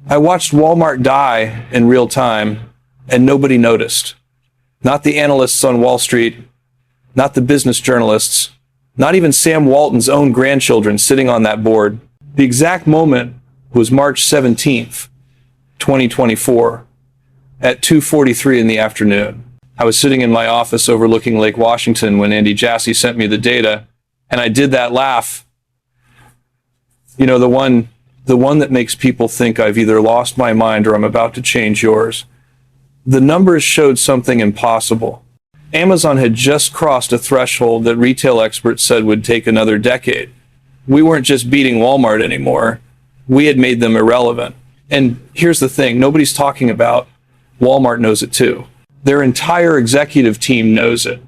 I watched Walmart die in real time, and nobody noticed. Not the analysts on Wall Street, not the business journalists, not even Sam Walton's own grandchildren sitting on that board. The exact moment was March 17th, 2024, at 2:43 in the afternoon. I was sitting in my office overlooking Lake Washington when Andy Jassy sent me the data, and I did that laugh. You know, the one that makes people think I've either lost my mind or I'm about to change yours. The numbers showed something impossible. Amazon had just crossed a threshold that retail experts said would take another decade. We weren't just beating Walmart anymore. We had made them irrelevant. And here's the thing, nobody's talking about Walmart knows it too. Their entire executive team knows it.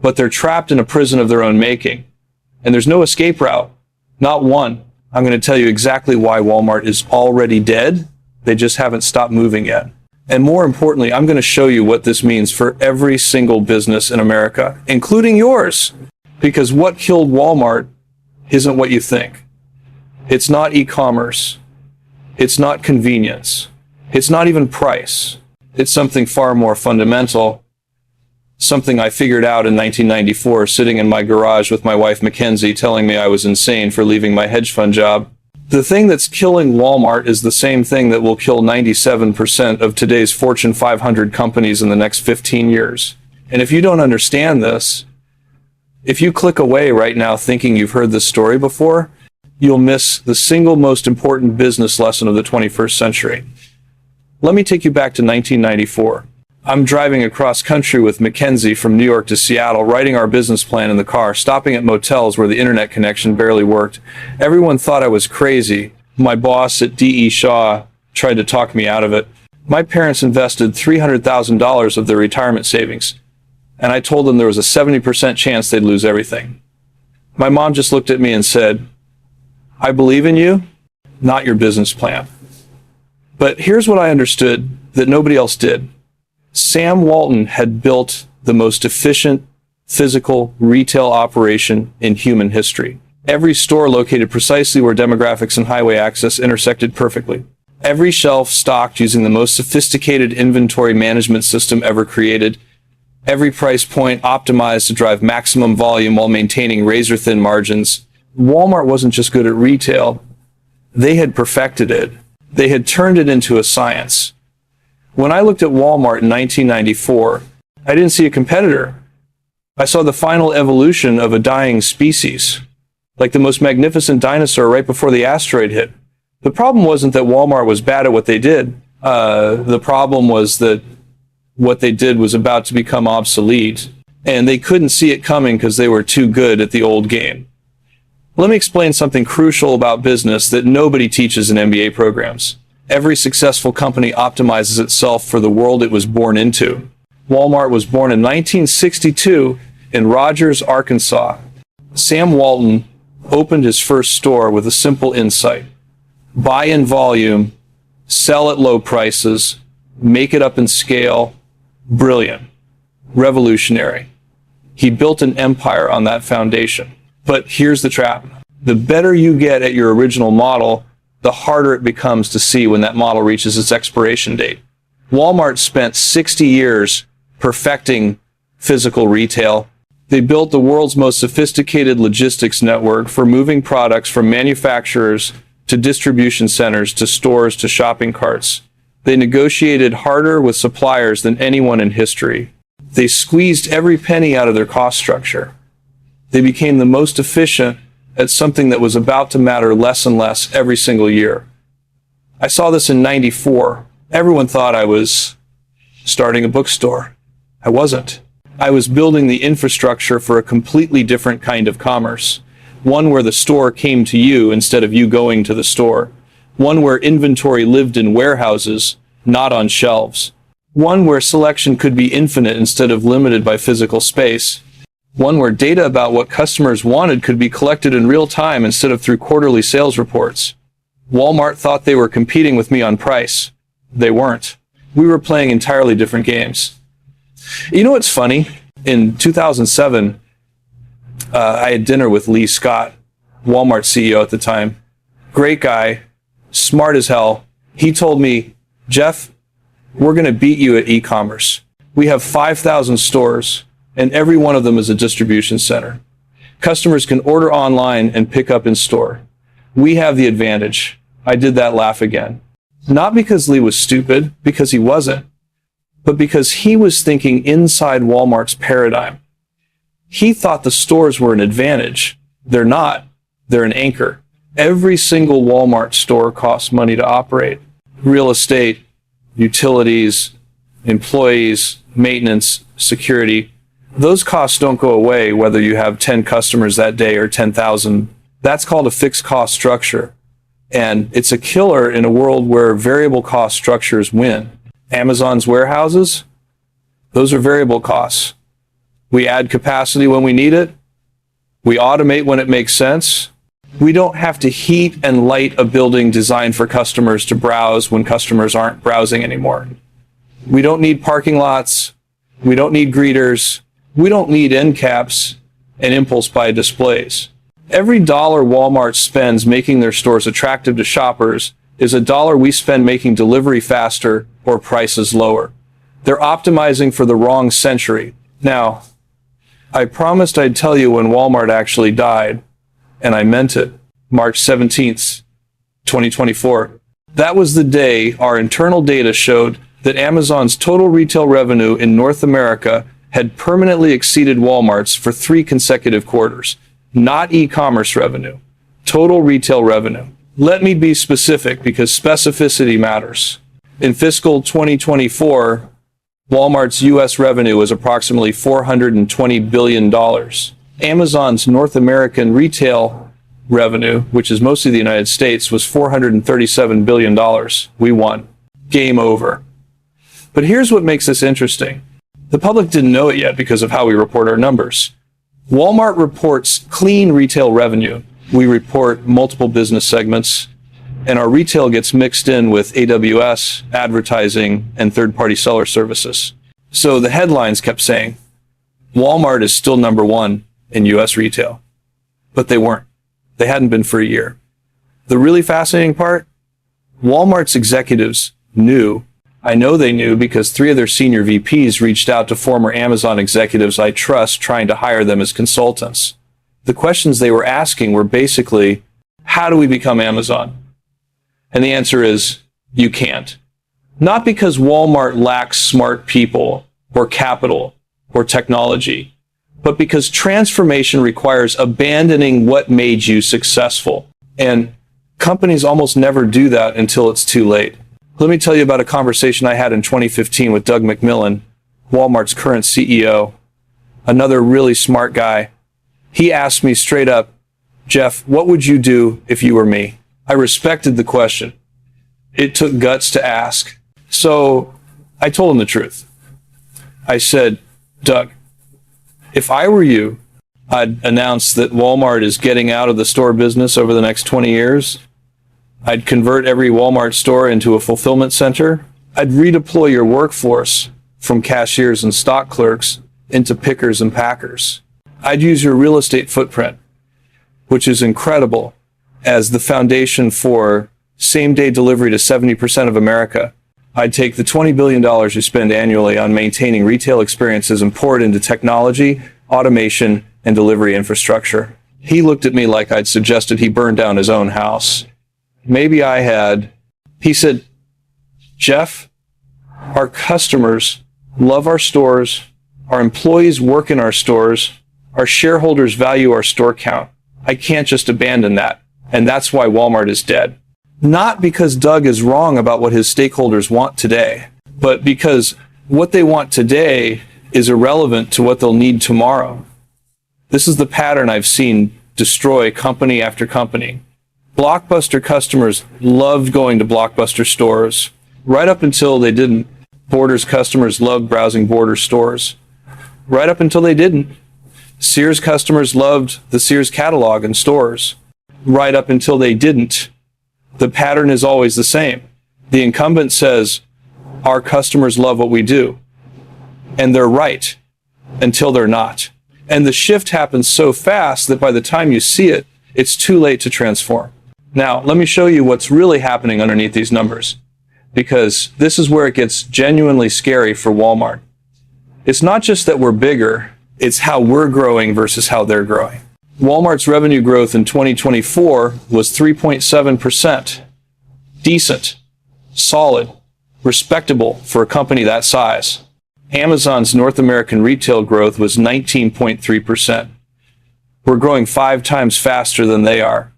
But they're trapped in a prison of their own making. And there's no escape route. Not one. I'm going to tell you exactly why Walmart is already dead. They just haven't stopped moving yet. And more importantly, I'm going to show you what this means for every single business in America, including yours. Because what killed Walmart isn't what you think. It's not e-commerce. It's not convenience. It's not even price. It's something far more fundamental. Something I figured out in 1994, sitting in my garage with my wife Mackenzie telling me I was insane for leaving my hedge fund job. The thing that's killing Walmart is the same thing that will kill 97% of today's Fortune 500 companies in the next 15 years. And if you don't understand this, if you click away right now thinking you've heard this story before, you'll miss the single most important business lesson of the 21st century. Let me take you back to 1994. I'm driving across country with Mackenzie from New York to Seattle, writing our business plan in the car, stopping at motels where the internet connection barely worked. Everyone thought I was crazy. My boss at D.E. Shaw tried to talk me out of it. My parents invested $300,000 of their retirement savings, and I told them there was a 70% chance they'd lose everything. My mom just looked at me and said, "I believe in you, not your business plan." But here's what I understood that nobody else did. Sam Walton had built the most efficient physical retail operation in human history. Every store located precisely where demographics and highway access intersected perfectly. Every shelf stocked using the most sophisticated inventory management system ever created. Every price point optimized to drive maximum volume while maintaining razor-thin margins. Walmart wasn't just good at retail. They had perfected it. They had turned it into a science. When I looked at Walmart in 1994, I didn't see a competitor. I saw the final evolution of a dying species, like the most magnificent dinosaur right before the asteroid hit. The problem wasn't that Walmart was bad at what they did. The problem was that what they did was about to become obsolete, and they couldn't see it coming because they were too good at the old game. Let me explain something crucial about business that nobody teaches in MBA programs. Every successful company optimizes itself for the world it was born into. Walmart was born in 1962 in Rogers, Arkansas. Sam Walton opened his first store with a simple insight. Buy in volume, sell at low prices, make it up in scale. Brilliant. Revolutionary. He built an empire on that foundation. But here's the trap. The better you get at your original model, the harder it becomes to see when that model reaches its expiration date. Walmart spent 60 years perfecting physical retail. They built the world's most sophisticated logistics network for moving products from manufacturers to distribution centers to stores to shopping carts. They negotiated harder with suppliers than anyone in history. They squeezed every penny out of their cost structure. They became the most efficient at something that was about to matter less and less every single year. I saw this in '94. Everyone thought I was starting a bookstore. I wasn't. I was building the infrastructure for a completely different kind of commerce. One where the store came to you instead of you going to the store. One where inventory lived in warehouses, not on shelves. One where selection could be infinite instead of limited by physical space. One where data about what customers wanted could be collected in real time instead of through quarterly sales reports. Walmart thought they were competing with me on price. They weren't. We were playing entirely different games. You know what's funny? In 2007, I had dinner with Lee Scott, Walmart CEO at the time. Great guy, smart as hell, He told me, Jeff, we're going to beat you at e-commerce. We have 5,000 stores, and every one of them is a distribution center. Customers can order online and pick up in store. We have the advantage. I did that laugh again. Not because Lee was stupid, because he wasn't, but because he was thinking inside Walmart's paradigm. He thought the stores were an advantage. They're not. They're an anchor. Every single Walmart store costs money to operate. Real estate, utilities, employees, maintenance, security. Those costs don't go away whether you have 10 customers that day or 10,000. That's called a fixed cost structure. And it's a killer in a world where variable cost structures win. Amazon's warehouses, those are variable costs. We add capacity when we need it. We automate when it makes sense. We don't have to heat and light a building designed for customers to browse when customers aren't browsing anymore. We don't need parking lots. We don't need greeters. We don't need end caps and impulse buy displays. Every dollar Walmart spends making their stores attractive to shoppers is a dollar we spend making delivery faster or prices lower. They're optimizing for the wrong century. Now, I promised I'd tell you when Walmart actually died, and I meant it. March 17th, 2024. That was the day our internal data showed that Amazon's total retail revenue in North America had permanently exceeded Walmart's for 3 consecutive quarters. Not e-commerce revenue, total retail revenue. Let me be specific because specificity matters. In fiscal 2024, Walmart's U.S. revenue was approximately $420 billion. Amazon's North American retail revenue, which is mostly the United States, was $437 billion. We won. Game over. But here's what makes this interesting. The public didn't know it yet because of how we report our numbers. Walmart reports clean retail revenue. We report multiple business segments, and our retail gets mixed in with AWS, advertising, and third-party seller services. So the headlines kept saying, Walmart is still number 1 in U.S. retail. But they weren't. They hadn't been for a year. The really fascinating part? Walmart's executives knew. I know they knew because 3 of their senior VPs reached out to former Amazon executives I trust, trying to hire them as consultants. The questions they were asking were basically, how do we become Amazon? And the answer is, you can't. Not because Walmart lacks smart people or capital or technology, but because transformation requires abandoning what made you successful. And companies almost never do that until it's too late. Let me tell you about a conversation I had in 2015 with Doug McMillon, Walmart's current CEO, another really smart guy. He asked me straight up, Jeff, what would you do if you were me? I respected the question. It took guts to ask. So I told him the truth. I said, Doug, if I were you, I'd announce that Walmart is getting out of the store business over the next 20 years. I'd convert every Walmart store into a fulfillment center. I'd redeploy your workforce from cashiers and stock clerks into pickers and packers. I'd use your real estate footprint, which is incredible, as the foundation for same-day delivery to 70% of America. I'd take the $20 billion you spend annually on maintaining retail experiences and pour it into technology, automation, and delivery infrastructure. He looked at me like I'd suggested he burn down his own house. Maybe I had. He said, Jeff, our customers love our stores, our employees work in our stores, our shareholders value our store count. I can't just abandon that. And that's why Walmart is dead. Not because Doug is wrong about what his stakeholders want today, but because what they want today is irrelevant to what they'll need tomorrow. This is the pattern I've seen destroy company after company. Blockbuster customers loved going to Blockbuster stores, right up until they didn't. Borders customers loved browsing Borders stores, right up until they didn't. Sears customers loved the Sears catalog and stores, right up until they didn't. The pattern is always the same. The incumbent says, our customers love what we do. And they're right, until they're not. And the shift happens so fast that by the time you see it, it's too late to transform. Now, let me show you what's really happening underneath these numbers. because this is where it gets genuinely scary for Walmart. It's not just that we're bigger, it's how we're growing versus how they're growing. Walmart's revenue growth in 2024 was 3.7%. Decent, solid, respectable for a company that size. Amazon's North American retail growth was 19.3%. We're growing 5 times faster than they are.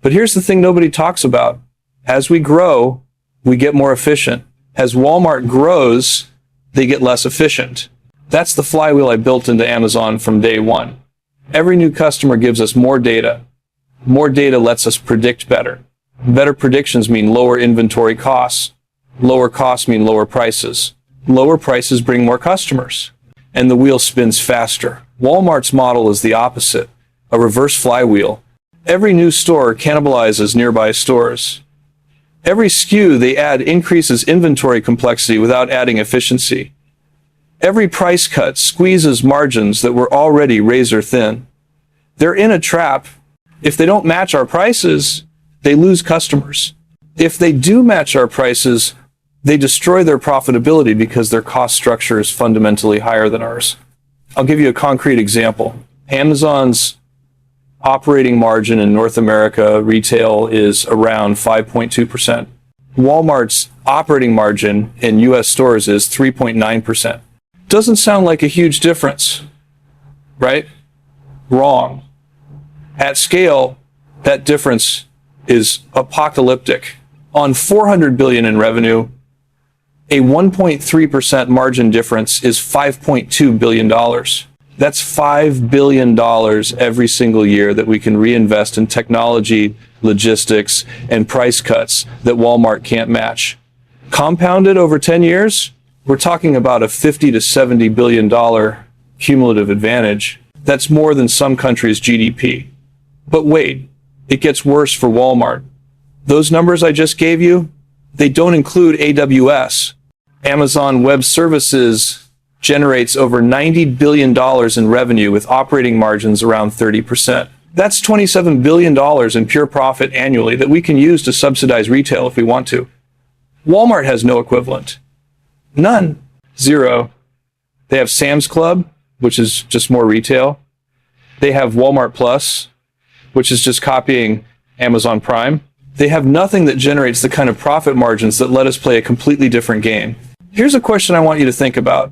But here's the thing nobody talks about. As we grow, we get more efficient. As Walmart grows, they get less efficient. That's the flywheel I built into Amazon from day one. Every new customer gives us more data. More data lets us predict better. Better predictions mean lower inventory costs. Lower costs mean lower prices. Lower prices bring more customers. And the wheel spins faster. Walmart's model is the opposite, a reverse flywheel. Every new store cannibalizes nearby stores. Every SKU they add increases inventory complexity without adding efficiency. Every price cut squeezes margins that were already razor thin. They're in a trap. If they don't match our prices, they lose customers. If they do match our prices, they destroy their profitability because their cost structure is fundamentally higher than ours. I'll give you a concrete example. Amazon's operating margin in North America retail is around 5.2%. Walmart's operating margin in US stores is 3.9%. Doesn't sound like a huge difference, right? Wrong. At scale, that difference is apocalyptic. On $400 billion in revenue, a 1.3% margin difference is $5.2 billion. That's $5 billion every single year that we can reinvest in technology, logistics, and price cuts that Walmart can't match. Compounded over 10 years, we're talking about a $50 to $70 billion cumulative advantage. That's more than some countries' GDP. But wait, it gets worse for Walmart. Those numbers I just gave you, they don't include AWS. Amazon Web Services generates over $90 billion in revenue with operating margins around 30%. That's $27 billion in pure profit annually that we can use to subsidize retail if we want to. Walmart has no equivalent. None. Zero. They have Sam's Club, which is just more retail. They have Walmart Plus, which is just copying Amazon Prime. They have nothing that generates the kind of profit margins that let us play a completely different game. Here's a question I want you to think about.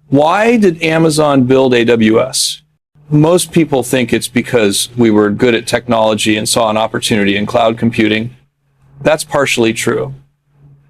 Why did Amazon build AWS? Most people think it's because we were good at technology and saw an opportunity in cloud computing. That's partially true.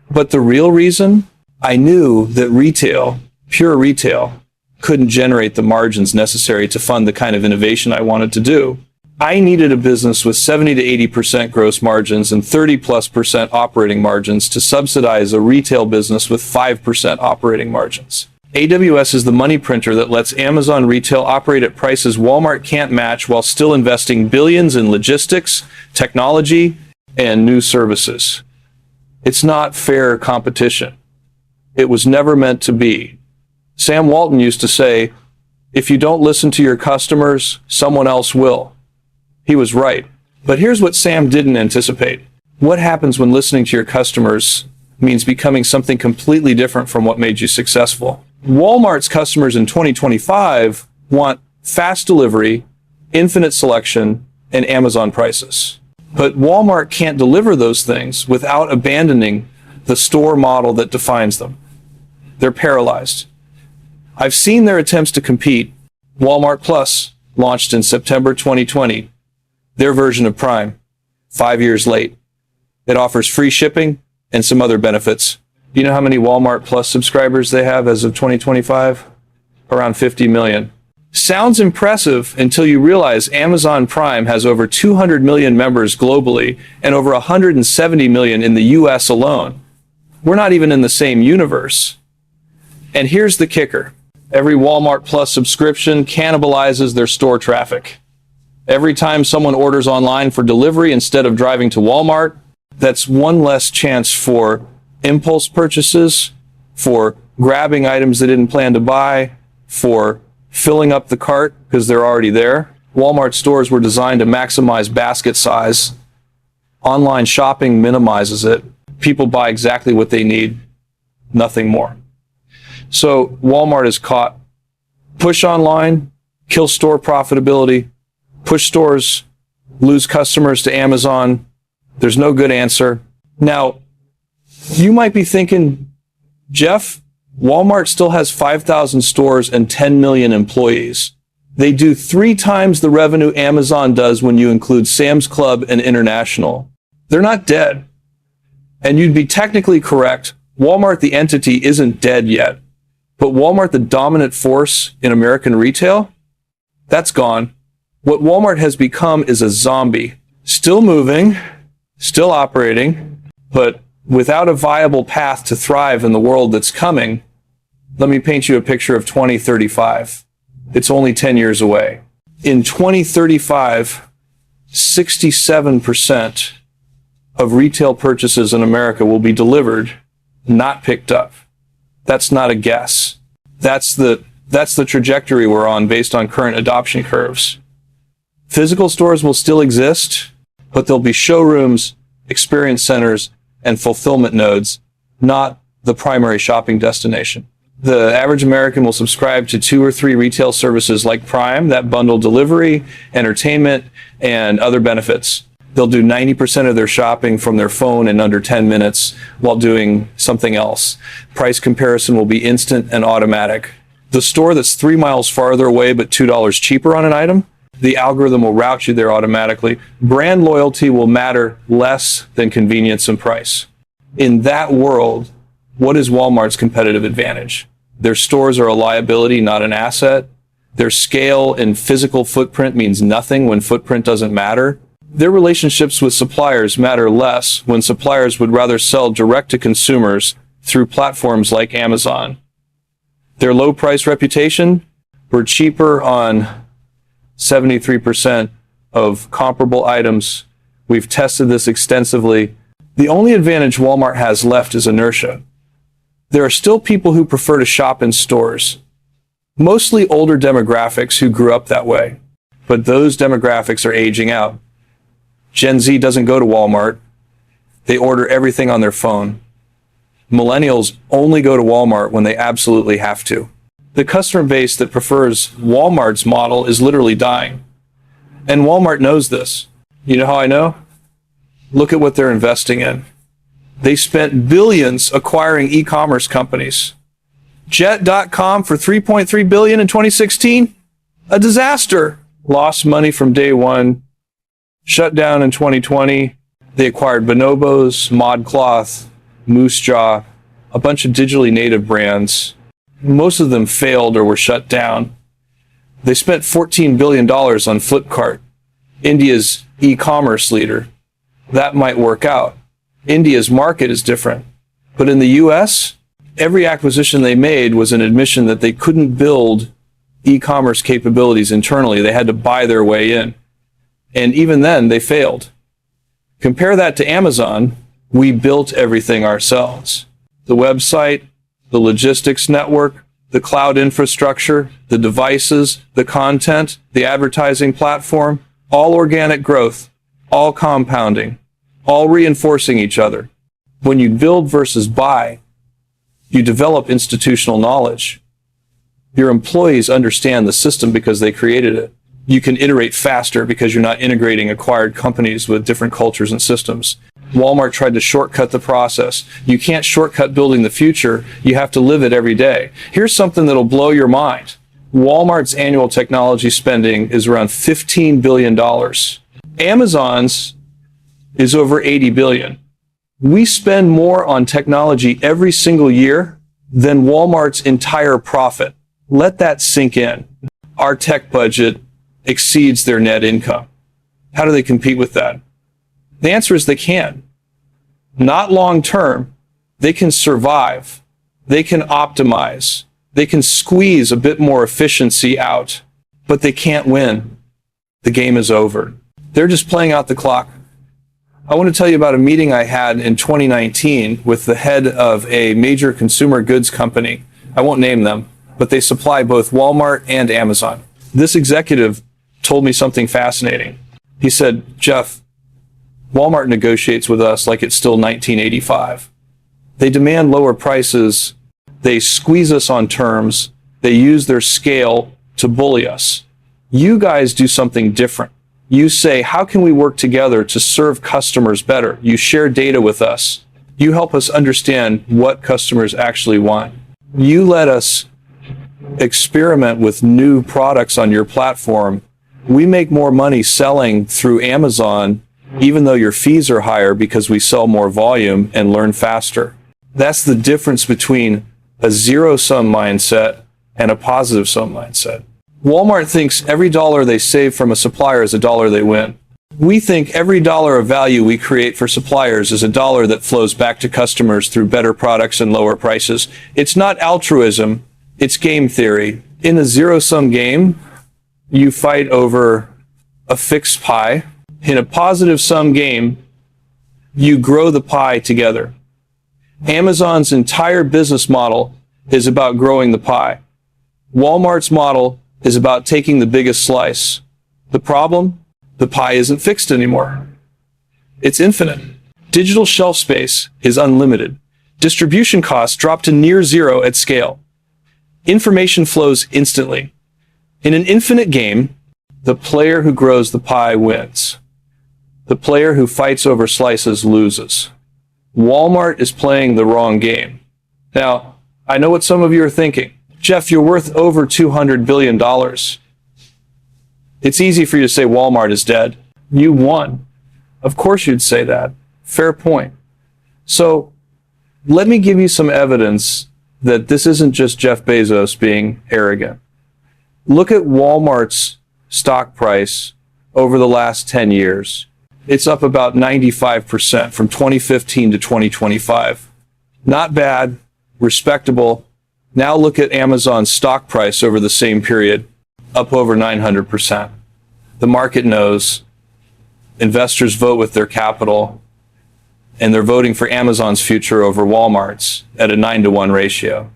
But the real reason? I knew that retail, pure retail, couldn't generate the margins necessary to fund the kind of innovation I wanted to do. I needed a business with 70 to 80% gross margins and 30+% operating margins to subsidize a retail business with 5% operating margins. AWS is the money printer that lets Amazon retail operate at prices Walmart can't match while still investing billions in logistics, technology, and new services. It's not fair competition. It was never meant to be. Sam Walton used to say, if you don't listen to your customers, someone else will. He was right. But here's what Sam didn't anticipate. What happens when listening to your customers means becoming something completely different from what made you successful? Walmart's customers in 2025 want fast delivery, infinite selection, and Amazon prices. But Walmart can't deliver those things without abandoning the store model that defines them. They're paralyzed. I've seen their attempts to compete. Walmart Plus launched in September 2020. Their version of Prime, 5 years late. It offers free shipping and some other benefits. Do you know how many Walmart Plus subscribers they have as of 2025? Around 50 million. Sounds impressive until you realize Amazon Prime has over 200 million members globally and over 170 million in the US alone. We're not even in the same universe. And here's the kicker. Every Walmart Plus subscription cannibalizes their store traffic. Every time someone orders online for delivery instead of driving to Walmart, that's one less chance for impulse purchases, for grabbing items they didn't plan to buy, for filling up the cart because they're already there. Walmart stores were designed to maximize basket size. Online shopping minimizes it. People buy exactly what they need, nothing more. So Walmart is caught. Push online, kill store profitability. Push stores, lose customers to Amazon. There's no good answer. Now, you might be thinking, Jeff, Walmart still has 5,000 stores and 10 million employees. They do 3 times the revenue Amazon does when you include Sam's Club and International. They're not dead. And you'd be technically correct. Walmart, the entity, isn't dead yet. But Walmart, the dominant force in American retail, that's gone. What Walmart has become is a zombie. Still moving, still operating, but without a viable path to thrive in the world that's coming. Let me paint you a picture of 2035. It's only 10 years away. In 2035, 67% of retail purchases in America will be delivered, not picked up. That's not a guess. That's the trajectory we're on based on current adoption curves. Physical stores will still exist, but there'll be showrooms, experience centers, and fulfillment nodes, not the primary shopping destination. The average American will subscribe to 2 or 3 retail services like Prime that bundle delivery, entertainment, and other benefits. They'll do 90% of their shopping from their phone in under 10 minutes while doing something else. Price comparison will be instant and automatic. The store that's 3 miles farther away but $2 cheaper on an item, the algorithm will route you there automatically. Brand loyalty will matter less than convenience and price. In that world, what is Walmart's competitive advantage? Their stores are a liability, not an asset. Their scale and physical footprint means nothing when footprint doesn't matter. Their relationships with suppliers matter less when suppliers would rather sell direct to consumers through platforms like Amazon. Their low price reputation, we're cheaper on 73% of comparable items. We've tested this extensively. The only advantage Walmart has left is inertia. There are still people who prefer to shop in stores, mostly older demographics who grew up that way, but those demographics are aging out. Gen Z doesn't go to Walmart. They order everything on their phone. Millennials only go to Walmart when they absolutely have to. The customer base that prefers Walmart's model is literally dying. And Walmart knows this. You know how I know? Look at what they're investing in. They spent billions acquiring e-commerce companies. Jet.com for $3.3 billion in 2016? A disaster. Lost money from day one. Shut down in 2020. They acquired Bonobos, ModCloth, Moose Jaw, a bunch of digitally native brands. Most of them failed or were shut down. They spent $14 billion on Flipkart, India's e-commerce leader. That might work out. India's market is different. But in the US, every acquisition they made was an admission that they couldn't build e-commerce capabilities internally. They had to buy their way in. And even then, they failed. Compare that to Amazon. We built everything ourselves. The website, the logistics network, the cloud infrastructure, the devices, the content, the advertising platform, all organic growth, all compounding, all reinforcing each other. When you build versus buy, you develop institutional knowledge. Your employees understand the system because they created it. You can iterate faster because you're not integrating acquired companies with different cultures and systems. Walmart tried to shortcut the process. You can't shortcut building the future. You have to live it every day. Here's something that'll blow your mind. Walmart's annual technology spending is around $15 billion. Amazon's is over $80 billion. We spend more on technology every single year than Walmart's entire profit. Let that sink in. Our tech budget exceeds their net income. How do they compete with that? The answer is they can. Not long term. They can survive. They can optimize. They can squeeze a bit more efficiency out, but they can't win. The game is over. They're just playing out the clock. I want to tell you about a meeting I had in 2019 with the head of a major consumer goods company. I won't name them, but they supply both Walmart and Amazon. This executive told me something fascinating. He said, Jeff, Walmart negotiates with us like it's still 1985. They demand lower prices. They squeeze us on terms. They use their scale to bully us. You guys do something different. You say, how can we work together to serve customers better? You share data with us. You help us understand what customers actually want. You let us experiment with new products on your platform. We make more money selling through Amazon, even though your fees are higher because we sell more volume and learn faster. That's the difference between a zero-sum mindset and a positive-sum mindset. Walmart thinks every dollar they save from a supplier is a dollar they win. We think every dollar of value we create for suppliers is a dollar that flows back to customers through better products and lower prices. It's not altruism, it's game theory. In a zero-sum game, you fight over a fixed pie. In a positive-sum game, you grow the pie together. Amazon's entire business model is about growing the pie. Walmart's model is about taking the biggest slice. The problem? The pie isn't fixed anymore. It's infinite. Digital shelf space is unlimited. Distribution costs drop to near zero at scale. Information flows instantly. In an infinite game, the player who grows the pie wins. The player who fights over slices loses. Walmart is playing the wrong game. Now, I know what some of you are thinking. Jeff, you're worth over $200 billion. It's easy for you to say Walmart is dead. You won. Of course you'd say that. Fair point. So, let me give you some evidence that this isn't just Jeff Bezos being arrogant. Look at Walmart's stock price over the last 10 years. It's up about 95% from 2015 to 2025. Not bad, respectable. Now look at Amazon's stock price over the same period, up over 900%. The market knows. Investors vote with their capital, and they're voting for Amazon's future over Walmart's at a 9-to-1 ratio.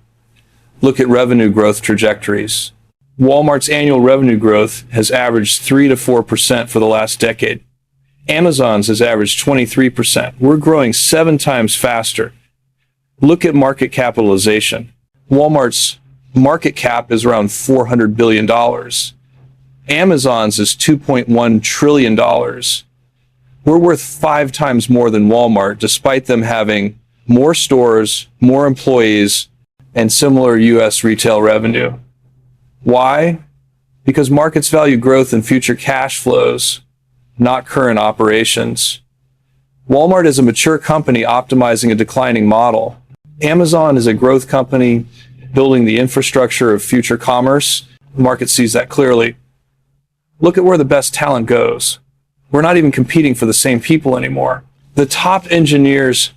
Look at revenue growth trajectories. Walmart's annual revenue growth has averaged 3 to 4% for the last decade. Amazon's has averaged 23%. We're growing 7 times faster. Look at market capitalization. Walmart's market cap is around $400 billion. Amazon's is $2.1 trillion. We're worth 5 times more than Walmart, despite them having more stores, more employees, and similar U.S. retail revenue. Why? Because markets value growth and future cash flows, not current operations. Walmart is a mature company optimizing a declining model. Amazon is a growth company building the infrastructure of future commerce. The market sees that clearly. Look at where the best talent goes. We're not even competing for the same people anymore. The top engineers,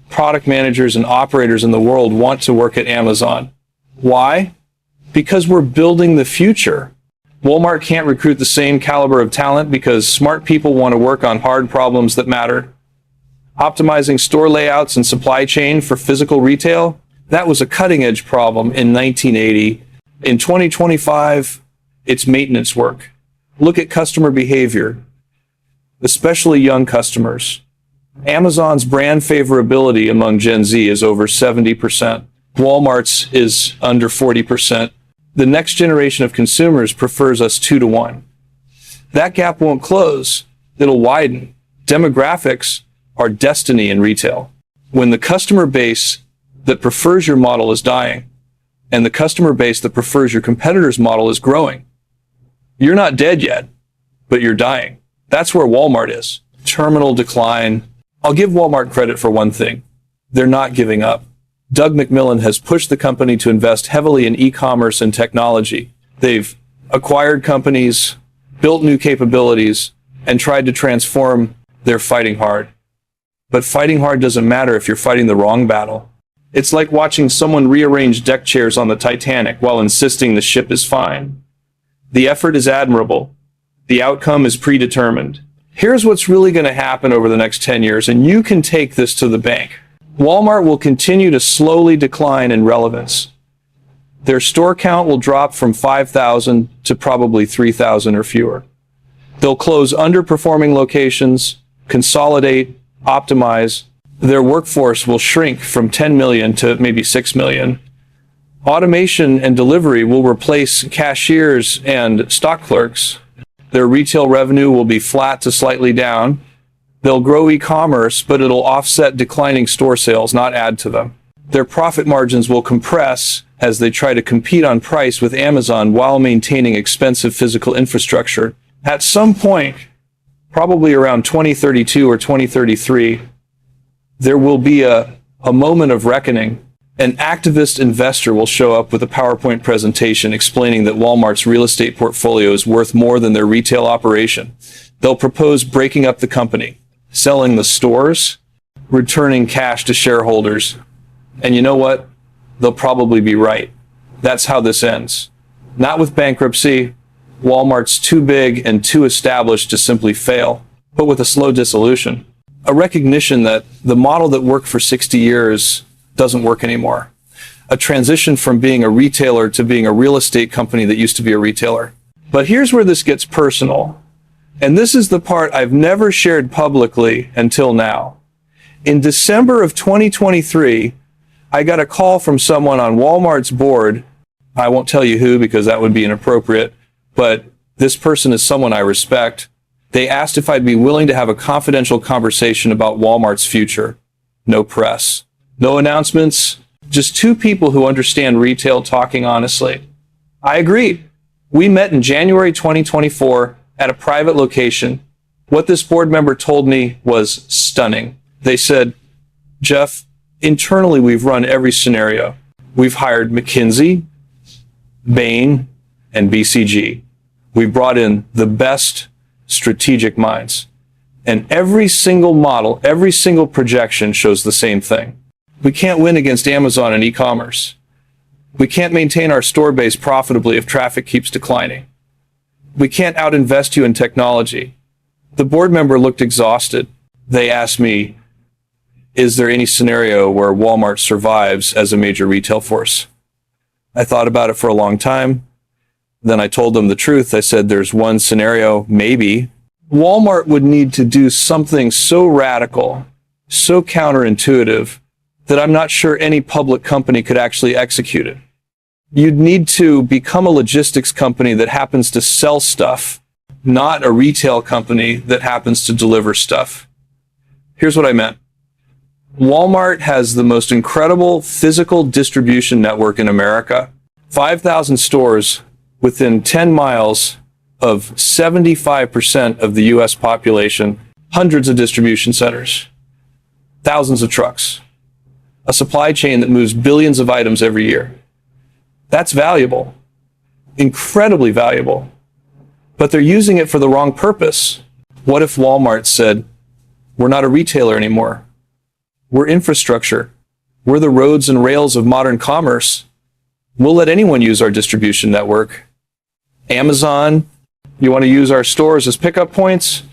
product managers, and operators in the world want to work at Amazon. Why? Because we're building the future. Walmart can't recruit the same caliber of talent because smart people want to work on hard problems that matter. Optimizing store layouts and supply chain for physical retail, that was a cutting-edge problem in 1980. In 2025, it's maintenance work. Look at customer behavior, especially young customers. Amazon's brand favorability among Gen Z is over 70%. Walmart's is under 40%. The next generation of consumers prefers us 2 to 1. That gap won't close. It'll widen. Demographics are destiny in retail. When the customer base that prefers your model is dying, and the customer base that prefers your competitor's model is growing, you're not dead yet, but you're dying. That's where Walmart is. Terminal decline. I'll give Walmart credit for one thing. They're not giving up. Doug McMillon has pushed the company to invest heavily in e-commerce and technology. They've acquired companies, built new capabilities, and tried to transform. They're fighting hard. But fighting hard doesn't matter if you're fighting the wrong battle. It's like watching someone rearrange deck chairs on the Titanic while insisting the ship is fine. The effort is admirable. The outcome is predetermined. Here's what's really going to happen over the next 10 years, and you can take this to the bank. Walmart will continue to slowly decline in relevance. Their store count will drop from 5,000 to probably 3,000 or fewer. They'll close underperforming locations, consolidate, optimize. Their workforce will shrink from 10 million to maybe 6 million. Automation and delivery will replace cashiers and stock clerks. Their retail revenue will be flat to slightly down. They'll grow e-commerce, but it'll offset declining store sales, not add to them. Their profit margins will compress as they try to compete on price with Amazon while maintaining expensive physical infrastructure. At some point, probably around 2032 or 2033, there will be a moment of reckoning. An activist investor will show up with a PowerPoint presentation explaining that Walmart's real estate portfolio is worth more than their retail operation. They'll propose breaking up the company, selling the stores, returning cash to shareholders. And you know what? They'll probably be right. That's how this ends. Not with bankruptcy. Walmart's too big and too established to simply fail, but with a slow dissolution. A recognition that the model that worked for 60 years doesn't work anymore. A transition from being a retailer to being a real estate company that used to be a retailer. But here's where this gets personal. And this is the part I've never shared publicly until now. In December of 2023, I got a call from someone on Walmart's board. I won't tell you who because that would be inappropriate, but this person is someone I respect. They asked if I'd be willing to have a confidential conversation about Walmart's future. No press, no announcements, just two people who understand retail talking honestly. I agreed. We met in January 2024 at a private location. What this board member told me was stunning. They said, Jeff, internally we've run every scenario. We've hired McKinsey, Bain, and BCG. We've brought in the best strategic minds. And every single model, every single projection shows the same thing. We can't win against Amazon and e-commerce. We can't maintain our store base profitably if traffic keeps declining. We can't outinvest you in technology. The board member looked exhausted. They asked me, is there any scenario where Walmart survives as a major retail force? I thought about it for a long time. Then I told them the truth. I said, there's one scenario, maybe. Walmart would need to do something so radical, so counterintuitive, that I'm not sure any public company could actually execute it. You'd need to become a logistics company that happens to sell stuff, not a retail company that happens to deliver stuff. Here's what I meant. Walmart has the most incredible physical distribution network in America. 5,000 stores within 10 miles of 75% of the US population, hundreds of distribution centers, thousands of trucks, a supply chain that moves billions of items every year. That's valuable, incredibly valuable, but they're using it for the wrong purpose. What if Walmart said, we're not a retailer anymore. We're infrastructure. We're the roads and rails of modern commerce. We'll let anyone use our distribution network. Amazon, you want to use our stores as pickup points?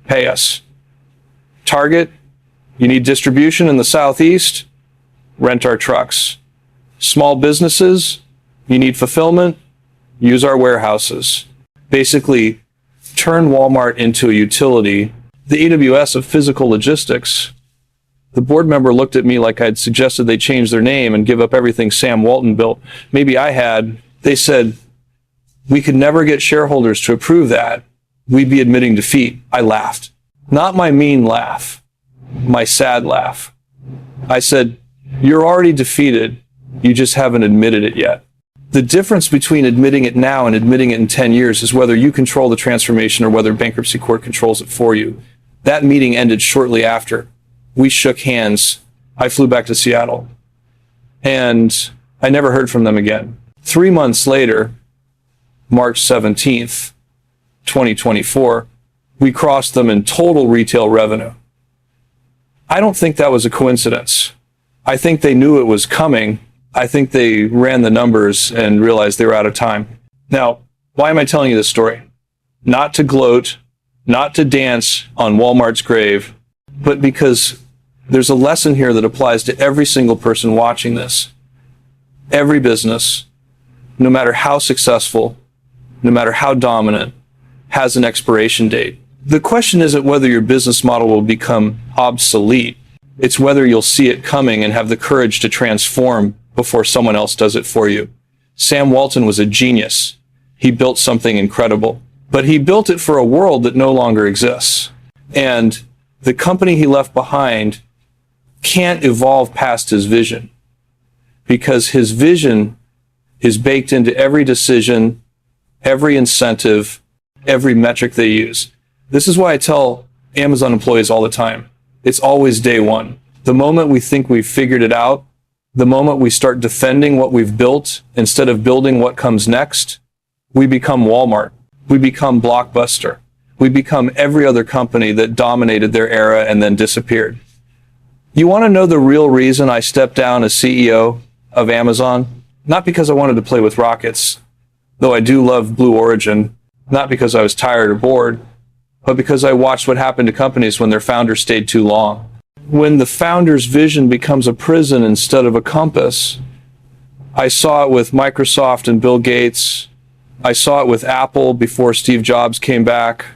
Pay us. Target, you need distribution in the Southeast? Rent our trucks. Small businesses, you need fulfillment? Use our warehouses. Basically, turn Walmart into a utility, the AWS of physical logistics. The board member looked at me like I'd suggested they change their name and give up everything Sam Walton built. Maybe I had. They said, we could never get shareholders to approve that. We'd be admitting defeat. I laughed. Not my mean laugh, my sad laugh. I said, you're already defeated. You just haven't admitted it yet. The difference between admitting it now and admitting it in 10 years is whether you control the transformation or whether bankruptcy court controls it for you. That meeting ended shortly after. We shook hands. I flew back to Seattle. And I never heard from them again. 3 months later, March 17th, 2024, we crossed them in total retail revenue. I don't think that was a coincidence. I think they knew it was coming. I think they ran the numbers and realized they were out of time. Now, why am I telling you this story? Not to gloat, not to dance on Walmart's grave, but because there's a lesson here that applies to every single person watching this. Every business, no matter how successful, no matter how dominant, has an expiration date. The question isn't whether your business model will become obsolete. It's whether you'll see it coming and have the courage to transform before someone else does it for you. Sam Walton was a genius. He built something incredible, but he built it for a world that no longer exists. And the company he left behind can't evolve past his vision, because his vision is baked into every decision, every incentive, every metric they use. This is why I tell Amazon employees all the time, it's always day one. The moment we think we've figured it out, the moment we start defending what we've built instead of building what comes next, we become Walmart. We become Blockbuster. We become every other company that dominated their era and then disappeared. You want to know the real reason I stepped down as CEO of Amazon? Not because I wanted to play with rockets, though I do love Blue Origin, not because I was tired or bored, but because I watched what happened to companies when their founders stayed too long. When the founder's vision becomes a prison instead of a compass, I saw it with Microsoft and Bill Gates. I saw it with Apple before Steve Jobs came back.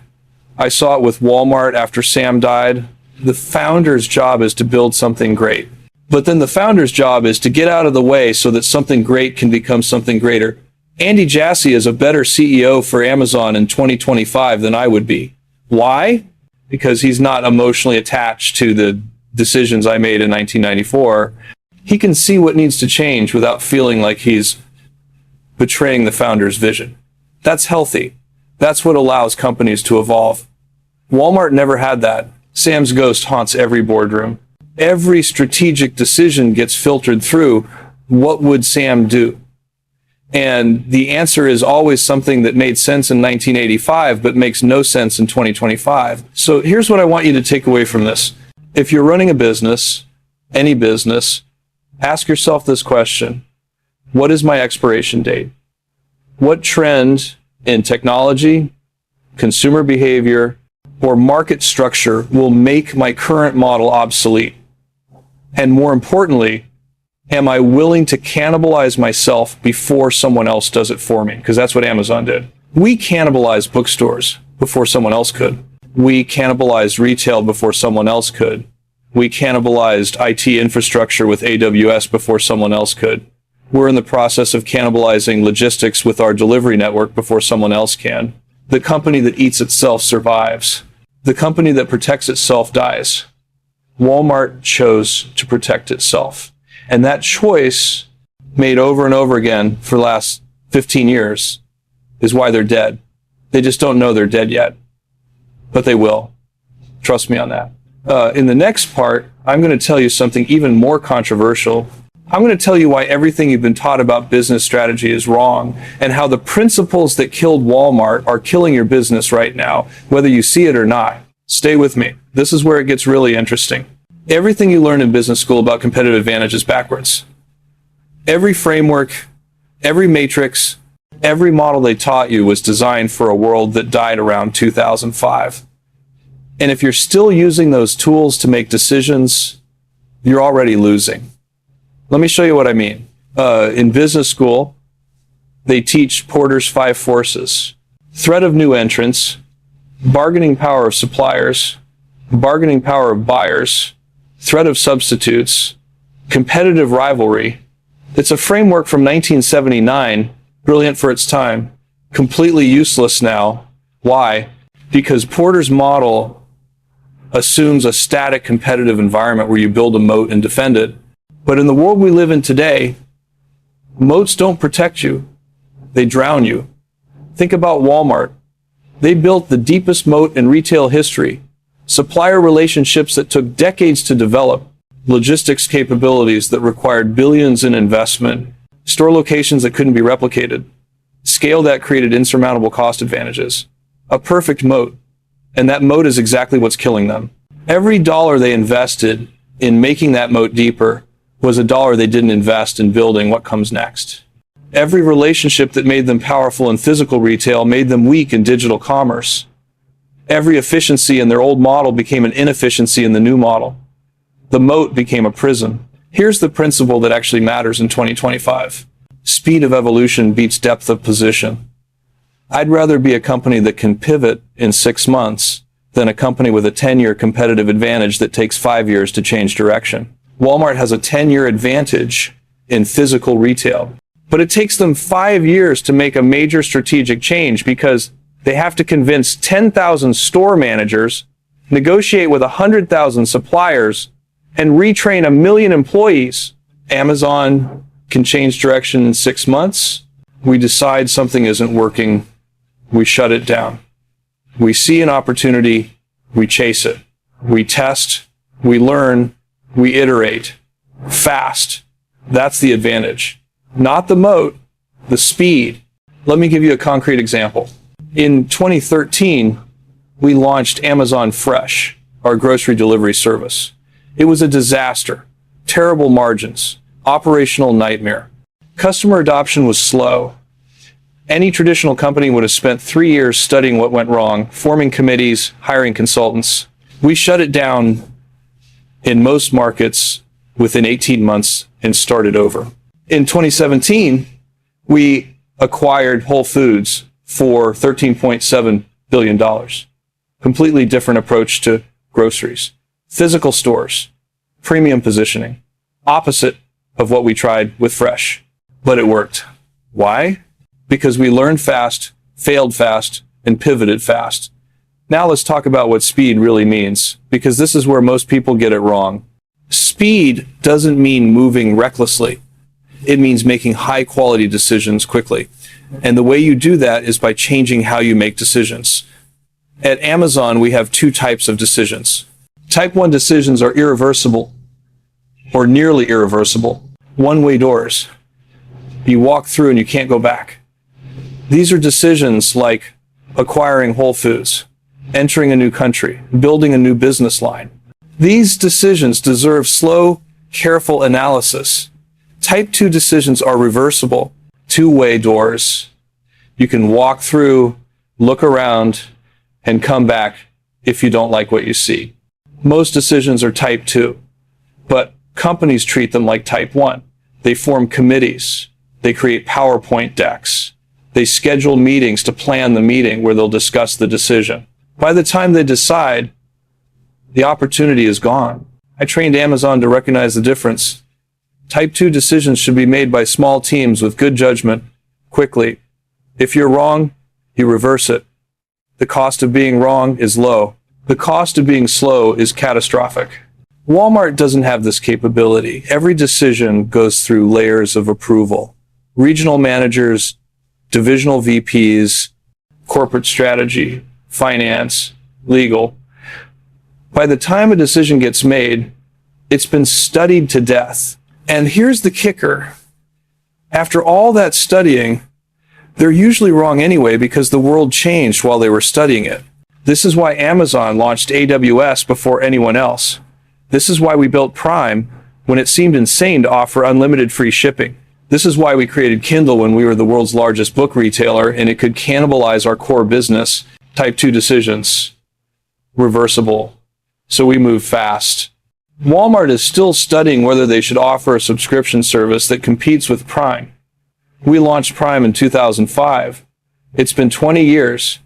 I saw it with Walmart after Sam died. The founder's job is to build something great. But then the founder's job is to get out of the way so that something great can become something greater. Andy Jassy is a better CEO for Amazon in 2025 than I would be. Why? Because he's not emotionally attached to the decisions I made in 1994. He can see what needs to change without feeling like he's betraying the founder's vision. That's healthy. That's what allows companies to evolve. Walmart never had that. Sam's ghost haunts every boardroom. Every strategic decision gets filtered through, what would Sam do? And the answer is always something that made sense in 1985, but makes no sense in 2025. So here's what I want you to take away from this. If you're running a business, any business, ask yourself this question: what is my expiration date? What trend in technology, consumer behavior, or market structure will make my current model obsolete? And more importantly, am I willing to cannibalize myself before someone else does it for me? Because that's what Amazon did. We cannibalized bookstores before someone else could. We cannibalized retail before someone else could. We cannibalized IT infrastructure with AWS before someone else could. We're in the process of cannibalizing logistics with our delivery network before someone else can. The company that eats itself survives. The company that protects itself dies. Walmart chose to protect itself. And that choice, made over and over again for the last 15 years, is why they're dead. They just don't know they're dead yet. But they will. Trust me on that. In the next part, I'm going to tell you something even more controversial. I'm going to tell you why everything you've been taught about business strategy is wrong, and how the principles that killed Walmart are killing your business right now, whether you see it or not. Stay with me. This is where it gets really interesting. Everything you learn in business school about competitive advantage is backwards. Every framework, every matrix, every model they taught you was designed for a world that died around 2005. And if you're still using those tools to make decisions, you're already losing. Let me show you what I mean. In business school, they teach Porter's 5 forces: threat of new entrants, bargaining power of suppliers, bargaining power of buyers, threat of substitutes, competitive rivalry. It's a framework from 1979, brilliant for its time, completely useless now. Why? Because Porter's model assumes a static competitive environment where you build a moat and defend it. But in the world we live in today, moats don't protect you. They drown you. Think about Walmart. They built the deepest moat in retail history. Supplier relationships that took decades to develop, logistics capabilities that required billions in investment, store locations that couldn't be replicated, scale that created insurmountable cost advantages. A perfect moat. And that moat is exactly what's killing them. Every dollar they invested in making that moat deeper was a dollar they didn't invest in building what comes next. Every relationship that made them powerful in physical retail made them weak in digital commerce. Every efficiency in their old model became an inefficiency in the new model. The moat became a prison. Here's the principle that actually matters in 2025. Speed of evolution beats depth of position. I'd rather be a company that can pivot in 6 months than a company with a 10-year competitive advantage that takes 5 years to change direction. Walmart has a 10-year advantage in physical retail, but it takes them 5 years to make a major strategic change because they have to convince 10,000 store managers, negotiate with 100,000 suppliers, and retrain 1 million employees. Amazon can change direction in 6 months. We decide something isn't working, we shut it down. We see an opportunity, we chase it. We test, we learn, we iterate. Fast. That's the advantage. Not the moat, the speed. Let me give you a concrete example. In 2013, we launched Amazon Fresh, our grocery delivery service. It was a disaster, terrible margins, operational nightmare. Customer adoption was slow. Any traditional company would have spent 3 years studying what went wrong, forming committees, hiring consultants. We shut it down in most markets within 18 months and started over. In 2017, we acquired Whole Foods for $13.7 billion. Completely different approach to groceries. Physical stores, premium positioning, opposite of what we tried with Fresh. But it worked. Why? Because we learned fast, failed fast, and pivoted fast. Now let's talk about what speed really means, because this is where most people get it wrong. Speed doesn't mean moving recklessly. It means making high-quality decisions quickly. And the way you do that is by changing how you make decisions. At Amazon, we have 2 types of decisions. Type 1 decisions are irreversible, or nearly irreversible. One-way doors. You walk through and you can't go back. These are decisions like acquiring Whole Foods, entering a new country, building a new business line. These decisions deserve slow, careful analysis. Type 2 decisions are reversible. Two-way doors. You can walk through, look around, and come back if you don't like what you see. Most decisions are type 2, but companies treat them like type 1. They form committees. They create PowerPoint decks. They schedule meetings to plan the meeting where they'll discuss the decision. By the time they decide, the opportunity is gone. I trained Amazon to recognize the difference. Type 2 decisions should be made by small teams with good judgment, quickly. If you're wrong, you reverse it. The cost of being wrong is low. The cost of being slow is catastrophic. Walmart doesn't have this capability. Every decision goes through layers of approval. Regional managers, divisional VPs, corporate strategy, finance, legal. By the time a decision gets made, it's been studied to death. And here's the kicker. After all that studying, they're usually wrong anyway because the world changed while they were studying it. This is why Amazon launched AWS before anyone else. This is why we built Prime when it seemed insane to offer unlimited free shipping. This is why we created Kindle when we were the world's largest book retailer and it could cannibalize our core business. Type 2 decisions. Reversible. So we move fast. Walmart is still studying whether they should offer a subscription service that competes with Prime. We launched Prime in 2005. It's been 20 years.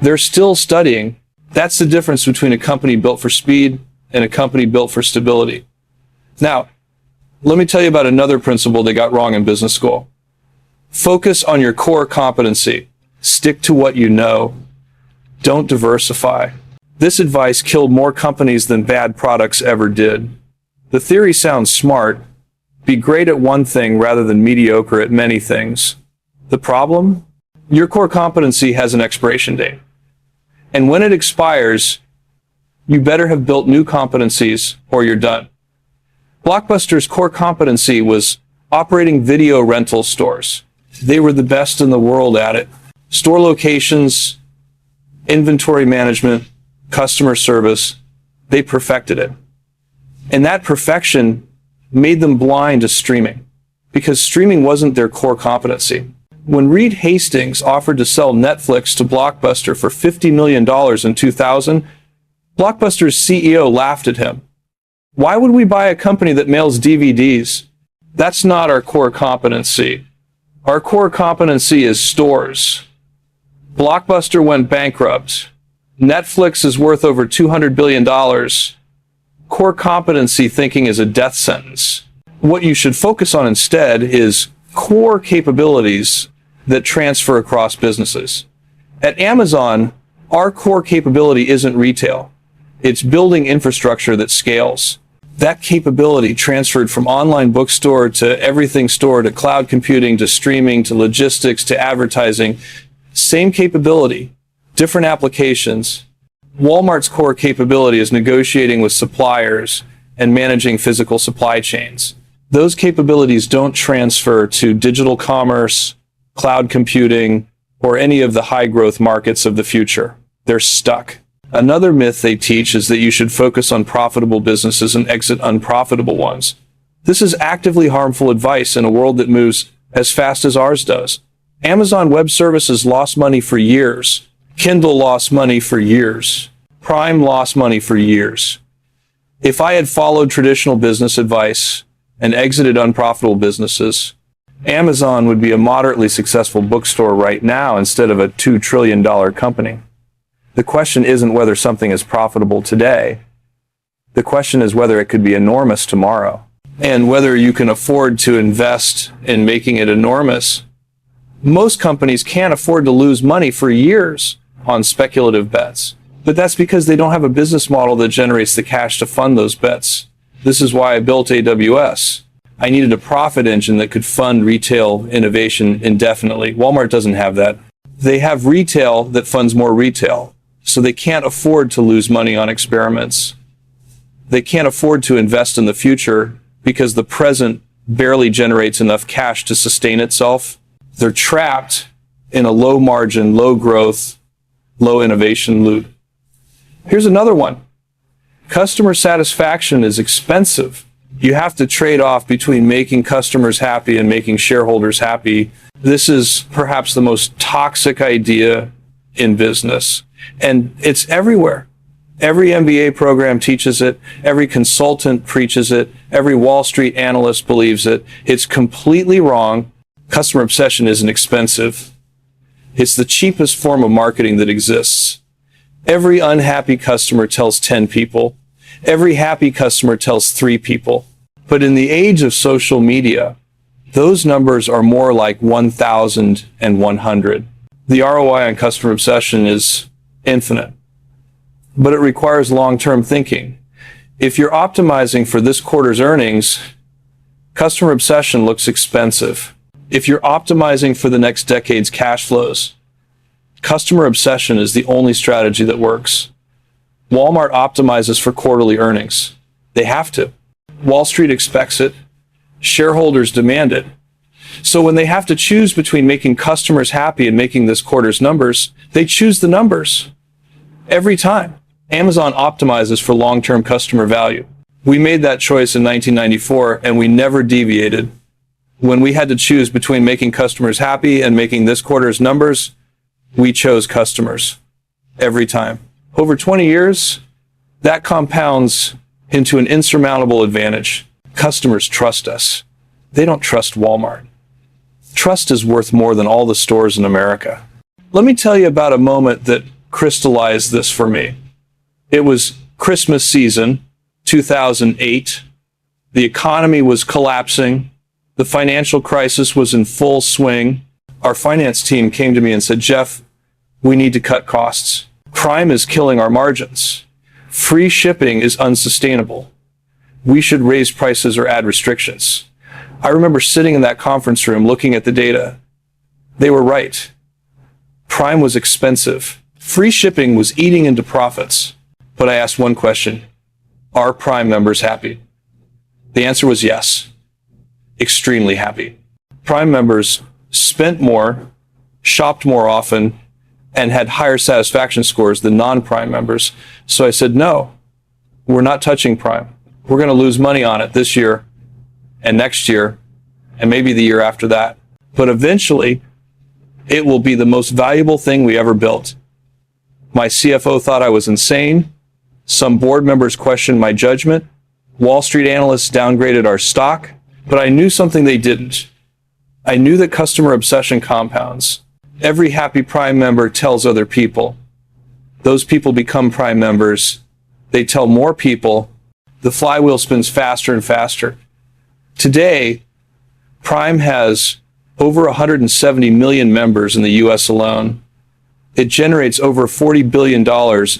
They're still studying. That's the difference between a company built for speed and a company built for stability. Now, let me tell you about another principle they got wrong in business school. Focus on your core competency. Stick to what you know. Don't diversify. This advice killed more companies than bad products ever did. The theory sounds smart. Be great at one thing rather than mediocre at many things. The problem? Your core competency has an expiration date. And when it expires, you better have built new competencies or you're done. Blockbuster's core competency was operating video rental stores. They were the best in the world at it. Store locations, inventory management, customer service, they perfected it. And that perfection made them blind to streaming, because streaming wasn't their core competency. When Reed Hastings offered to sell Netflix to Blockbuster for $50 million in 2000, Blockbuster's CEO laughed at him. Why would we buy a company that mails DVDs? That's not our core competency. Our core competency is stores. Blockbuster went bankrupt. Netflix is worth over $200 billion. Core competency thinking is a death sentence. What you should focus on instead is core capabilities that transfer across businesses. At Amazon, our core capability isn't retail. It's building infrastructure that scales. That capability transferred from online bookstore to everything store to cloud computing to streaming to logistics to advertising. Same capability, different applications. Walmart's core capability is negotiating with suppliers and managing physical supply chains. Those capabilities don't transfer to digital commerce, cloud computing, or any of the high growth markets of the future. They're stuck. Another myth they teach is that you should focus on profitable businesses and exit unprofitable ones. This is actively harmful advice in a world that moves as fast as ours does. Amazon Web Services lost money for years. Kindle lost money for years. Prime lost money for years. If I had followed traditional business advice and exited unprofitable businesses, Amazon would be a moderately successful bookstore right now instead of a $2 trillion company. The question isn't whether something is profitable today. The question is whether it could be enormous tomorrow, and whether you can afford to invest in making it enormous. Most companies can't afford to lose money for years on speculative bets, but that's because they don't have a business model that generates the cash to fund those bets. This is why I built AWS. I needed a profit engine that could fund retail innovation indefinitely. Walmart doesn't have that. They have retail that funds more retail. So they can't afford to lose money on experiments. They can't afford to invest in the future because the present barely generates enough cash to sustain itself. They're trapped in a low margin, low growth, low innovation loop. Here's another one. Customer satisfaction is expensive. You have to trade off between making customers happy and making shareholders happy. This is perhaps the most toxic idea in business. And it's everywhere. Every MBA program teaches it. Every consultant preaches it. Every Wall Street analyst believes it. It's completely wrong. Customer obsession isn't expensive. It's the cheapest form of marketing that exists. Every unhappy customer tells 10 people. Every happy customer tells 3 people. But in the age of social media, those numbers are more like 1,100. The ROI on customer obsession is infinite, but it requires long-term thinking. If you're optimizing for this quarter's earnings, customer obsession looks expensive. If you're optimizing for the next decade's cash flows, customer obsession is the only strategy that works. Walmart optimizes for quarterly earnings. They have to. Wall Street expects it. Shareholders demand it. So when they have to choose between making customers happy and making this quarter's numbers, they choose the numbers. Every time. Amazon optimizes for long-term customer value. We made that choice in 1994 and we never deviated. When we had to choose between making customers happy and making this quarter's numbers, we chose customers. Every time. Over 20 years, that compounds into an insurmountable advantage. Customers trust us. They don't trust Walmart. Trust is worth more than all the stores in America. Let me tell you about a moment that crystallized this for me. It was Christmas season, 2008. The economy was collapsing. The financial crisis was in full swing. Our finance team came to me and said, Jeff, we need to cut costs. Prime is killing our margins. Free shipping is unsustainable. We should raise prices or add restrictions. I remember sitting in that conference room looking at the data. They were right. Prime was expensive. Free shipping was eating into profits. But I asked one question. Are Prime members happy? The answer was yes. Extremely happy. Prime members spent more, shopped more often, and had higher satisfaction scores than non-Prime members. So I said, no, we're not touching Prime. We're going to lose money on it this year and next year and maybe the year after that. But eventually, it will be the most valuable thing we ever built. My CFO thought I was insane. Some board members questioned my judgment. Wall Street analysts downgraded our stock. But I knew something they didn't. I knew that customer obsession compounds. Every happy Prime member tells other people. Those people become Prime members. They tell more people. The flywheel spins faster and faster. Today, Prime has over 170 million members in the US alone. It generates over $40 billion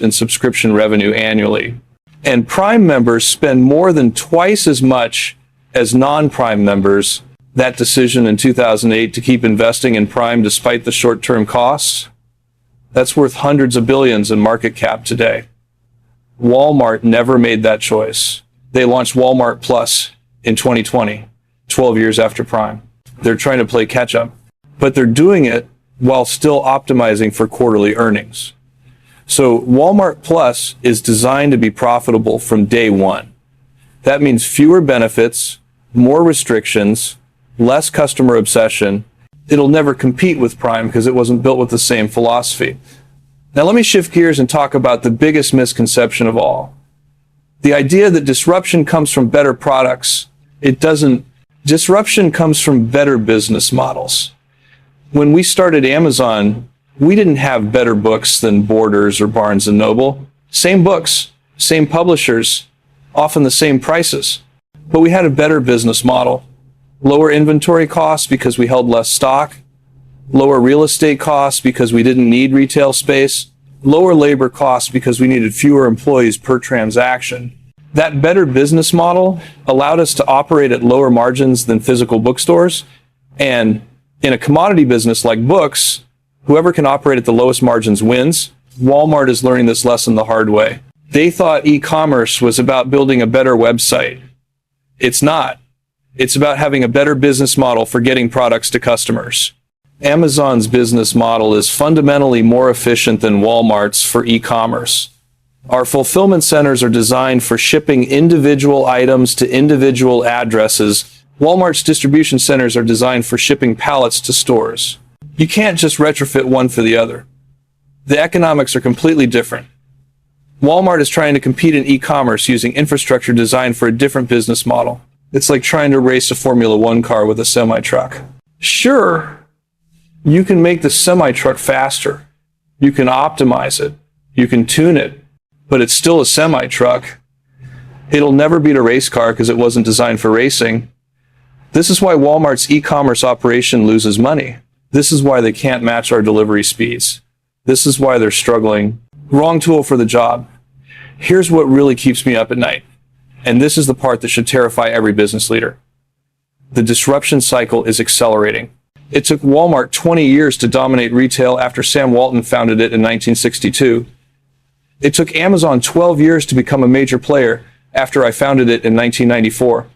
in subscription revenue annually. And Prime members spend more than twice as much as non-Prime members. That decision in 2008 to keep investing in Prime despite the short-term costs, that's worth hundreds of billions in market cap today. Walmart never made that choice. They launched Walmart Plus in 2020, 12 years after Prime. They're trying to play catch up, but they're doing it while still optimizing for quarterly earnings. So Walmart Plus is designed to be profitable from day one. That means fewer benefits, more restrictions, less customer obsession. It'll never compete with Prime because it wasn't built with the same philosophy. Now let me shift gears and talk about the biggest misconception of all. The idea that disruption comes from better products. It doesn't. Disruption comes from better business models. When we started Amazon, we didn't have better books than Borders or Barnes & Noble. Same books, same publishers, often the same prices. But we had a better business model. Lower inventory costs because we held less stock. Lower real estate costs because we didn't need retail space. Lower labor costs because we needed fewer employees per transaction. That better business model allowed us to operate at lower margins than physical bookstores. And in a commodity business like books, whoever can operate at the lowest margins wins. Walmart is learning this lesson the hard way. They thought e-commerce was about building a better website. It's not. It's about having a better business model for getting products to customers. Amazon's business model is fundamentally more efficient than Walmart's for e-commerce. Our fulfillment centers are designed for shipping individual items to individual addresses. Walmart's distribution centers are designed for shipping pallets to stores. You can't just retrofit one for the other. The economics are completely different. Walmart is trying to compete in e-commerce using infrastructure designed for a different business model. It's like trying to race a Formula One car with a semi-truck. Sure, you can make the semi-truck faster. You can optimize it. You can tune it. But it's still a semi-truck. It'll never beat a race car because it wasn't designed for racing. This is why Walmart's e-commerce operation loses money. This is why they can't match our delivery speeds. This is why they're struggling. Wrong tool for the job. Here's what really keeps me up at night. And this is the part that should terrify every business leader. The disruption cycle is accelerating. It took Walmart 20 years to dominate retail after Sam Walton founded it in 1962. It took Amazon 12 years to become a major player after I founded it in 1994.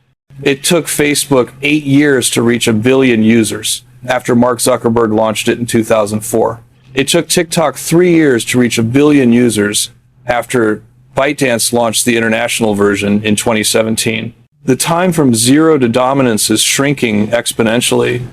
It took Facebook 8 years to reach 1 billion users after Mark Zuckerberg launched it in 2004. It took TikTok 3 years to reach 1 billion users after ByteDance launched the international version in 2017. The time from zero to dominance is shrinking exponentially,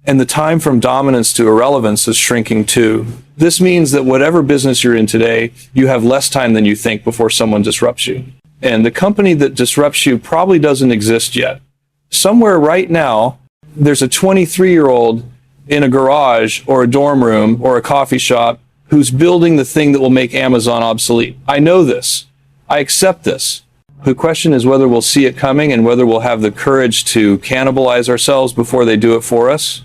and the time from dominance to irrelevance is shrinking too. This means that whatever business you're in today, you have less time than you think before someone disrupts you. And the company that disrupts you probably doesn't exist yet. Somewhere right now, there's a 23-year-old in a garage or a dorm room or a coffee shop who's building the thing that will make Amazon obsolete. I know this. I accept this. The question is whether we'll see it coming and whether we'll have the courage to cannibalize ourselves before they do it for us.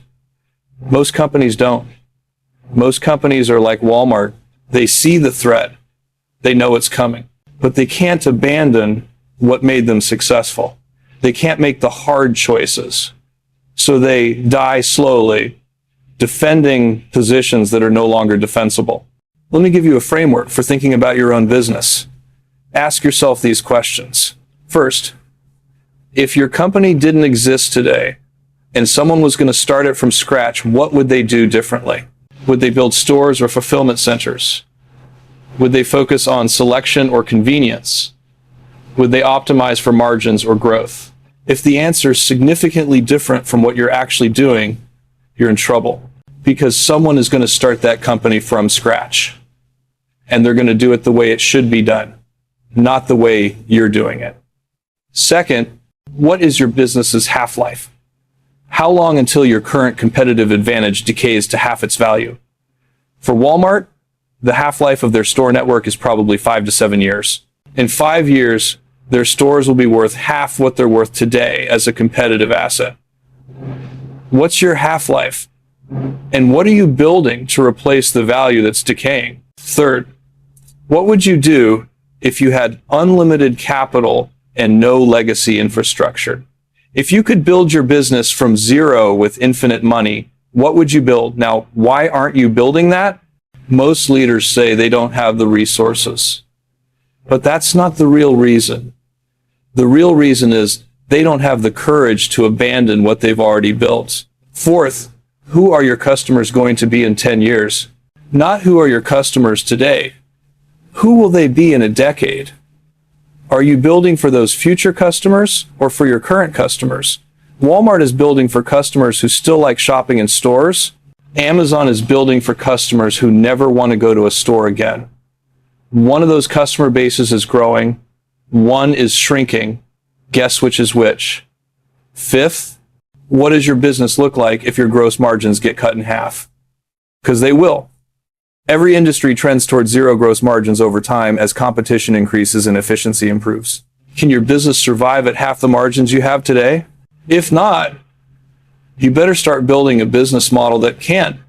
Most companies don't. Most companies are like Walmart. They see the threat. They know it's coming. But they can't abandon what made them successful. They can't make the hard choices. So they die slowly, defending positions that are no longer defensible. Let me give you a framework for thinking about your own business. Ask yourself these questions. First, if your company didn't exist today and someone was going to start it from scratch, what would they do differently? Would they build stores or fulfillment centers? Would they focus on selection or convenience? Would they optimize for margins or growth? If the answer is significantly different from what you're actually doing, you're in trouble, because someone is going to start that company from scratch, and they're going to do it the way it should be done, not the way you're doing it. Second, what is your business's half-life? How long until your current competitive advantage decays to half its value? For Walmart, the half-life of their store network is probably 5 to 7 years. In 5 years, their stores will be worth half what they're worth today as a competitive asset. What's your half-life? And what are you building to replace the value that's decaying? Third, what would you do if you had unlimited capital and no legacy infrastructure? If you could build your business from zero with infinite money, what would you build? Now, why aren't you building that? Most leaders say they don't have the resources. But that's not the real reason. The real reason is they don't have the courage to abandon what they've already built. Fourth, who are your customers going to be in 10 years? Not who are your customers today. Who will they be in a decade? Are you building for those future customers or for your current customers? Walmart is building for customers who still like shopping in stores. Amazon is building for customers who never want to go to a store again. One of those customer bases is growing. One is shrinking. Guess which is which? Fifth, what does your business look like if your gross margins get cut in half? Because they will. Every industry trends towards zero gross margins over time as competition increases and efficiency improves. Can your business survive at half the margins you have today? If not, you better start building a business model that can.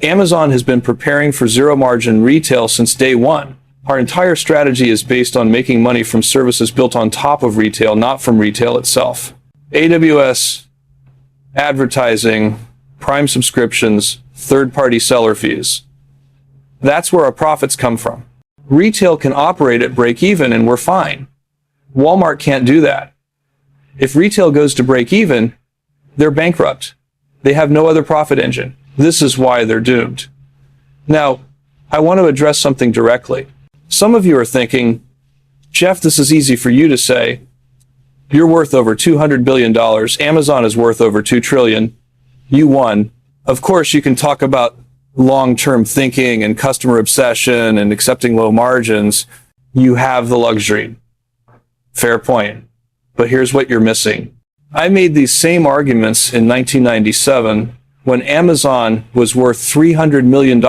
Amazon has been preparing for zero margin retail since day one. Our entire strategy is based on making money from services built on top of retail, not from retail itself. AWS, advertising, Prime subscriptions, third-party seller fees. That's where our profits come from. Retail can operate at break even and we're fine. Walmart can't do that. If retail goes to break even, they're bankrupt. They have no other profit engine. This is why they're doomed. Now, I want to address something directly. Some of you are thinking, Jeff, this is easy for you to say. You're worth over $200 billion. Amazon is worth over $2 trillion. You won. Of course, you can talk about long-term thinking and customer obsession and accepting low margins. You have the luxury. Fair point. But here's what you're missing. I made these same arguments in 1997 when Amazon was worth $300 million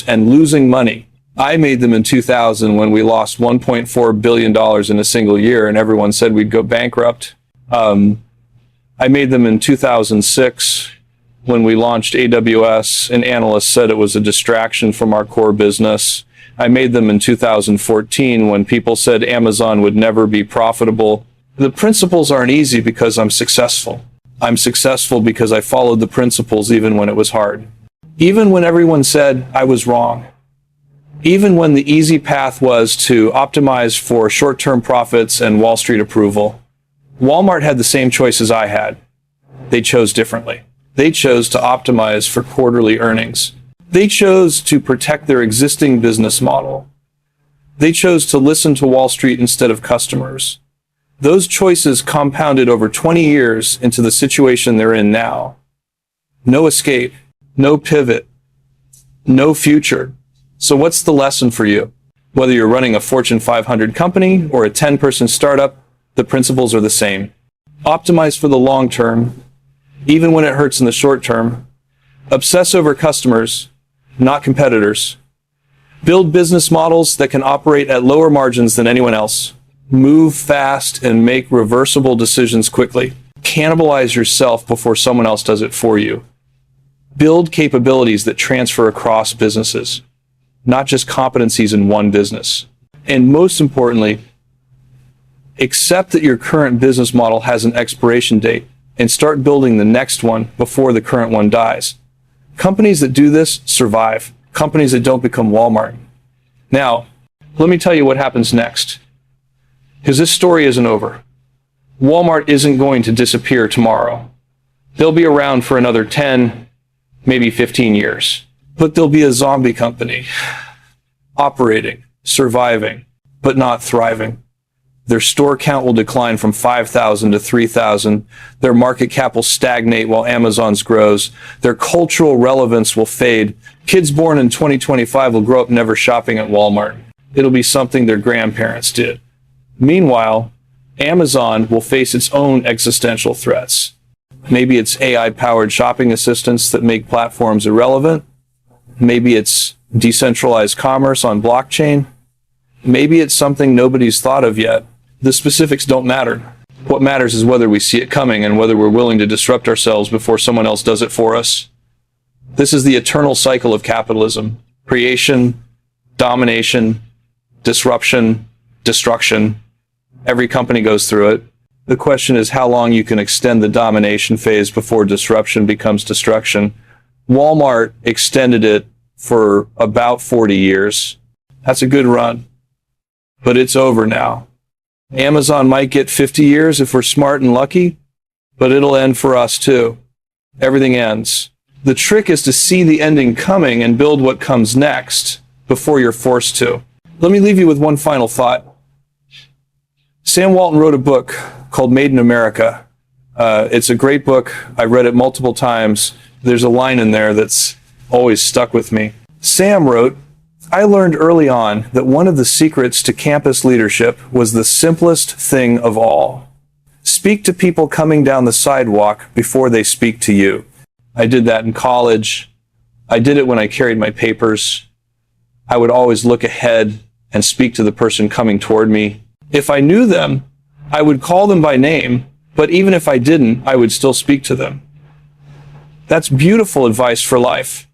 and losing money. I made them in 2000 when we lost $1.4 billion in a single year and everyone said we'd go bankrupt. I made them in 2006 when we launched AWS and analysts said it was a distraction from our core business. I made them in 2014 when people said Amazon would never be profitable. The principles aren't easy because I'm successful. I'm successful because I followed the principles even when it was hard. Even when everyone said I was wrong. Even when the easy path was to optimize for short-term profits and Wall Street approval. Walmart had the same choices I had. They chose differently. They chose to optimize for quarterly earnings. They chose to protect their existing business model. They chose to listen to Wall Street instead of customers. Those choices compounded over 20 years into the situation they're in now. No escape, no pivot, no future. So what's the lesson for you? Whether you're running a Fortune 500 company or a 10-person startup, the principles are the same. Optimize for the long term, even when it hurts in the short term. Obsess over customers, not competitors. Build business models that can operate at lower margins than anyone else. Move fast and make reversible decisions quickly. Cannibalize yourself before someone else does it for you. Build capabilities that transfer across businesses, not just competencies in one business. And most importantly, accept that your current business model has an expiration date and start building the next one before the current one dies. Companies that do this survive. Companies that don't become Walmart. Now, let me tell you what happens next. Because this story isn't over. Walmart isn't going to disappear tomorrow. They'll be around for another 10, maybe 15 years. But they'll be a zombie company. Operating, surviving, but not thriving. Their store count will decline from 5,000 to 3,000. Their market cap will stagnate while Amazon's grows. Their cultural relevance will fade. Kids born in 2025 will grow up never shopping at Walmart. It'll be something their grandparents did. Meanwhile, Amazon will face its own existential threats. Maybe it's AI-powered shopping assistants that make platforms irrelevant. Maybe it's Decentralized commerce on blockchain? Maybe it's something nobody's thought of yet. The specifics don't matter. What matters is whether we see it coming and whether we're willing to disrupt ourselves before someone else does it for us. This is the eternal cycle of capitalism. Creation, domination, disruption, destruction. Every company goes through it. The question is how long you can extend the domination phase before disruption becomes destruction. Walmart extended it for about 40 years. That's a good run. But it's over now. Amazon might get 50 years if we're smart and lucky, but it'll end for us too. Everything ends. The trick is to see the ending coming and build what comes next before you're forced to. Let me leave you with one final thought. Sam Walton wrote a book called Made in America. It's a great book. I read it multiple times. There's a line in there that's always stuck with me. Sam wrote, "I learned early on that one of the secrets to campus leadership was the simplest thing of all. Speak to people coming down the sidewalk before they speak to you." I did that in college. I did it when I carried my papers. I would always look ahead and speak to the person coming toward me. If I knew them, I would call them by name, but even if I didn't, I would still speak to them. That's beautiful advice for life.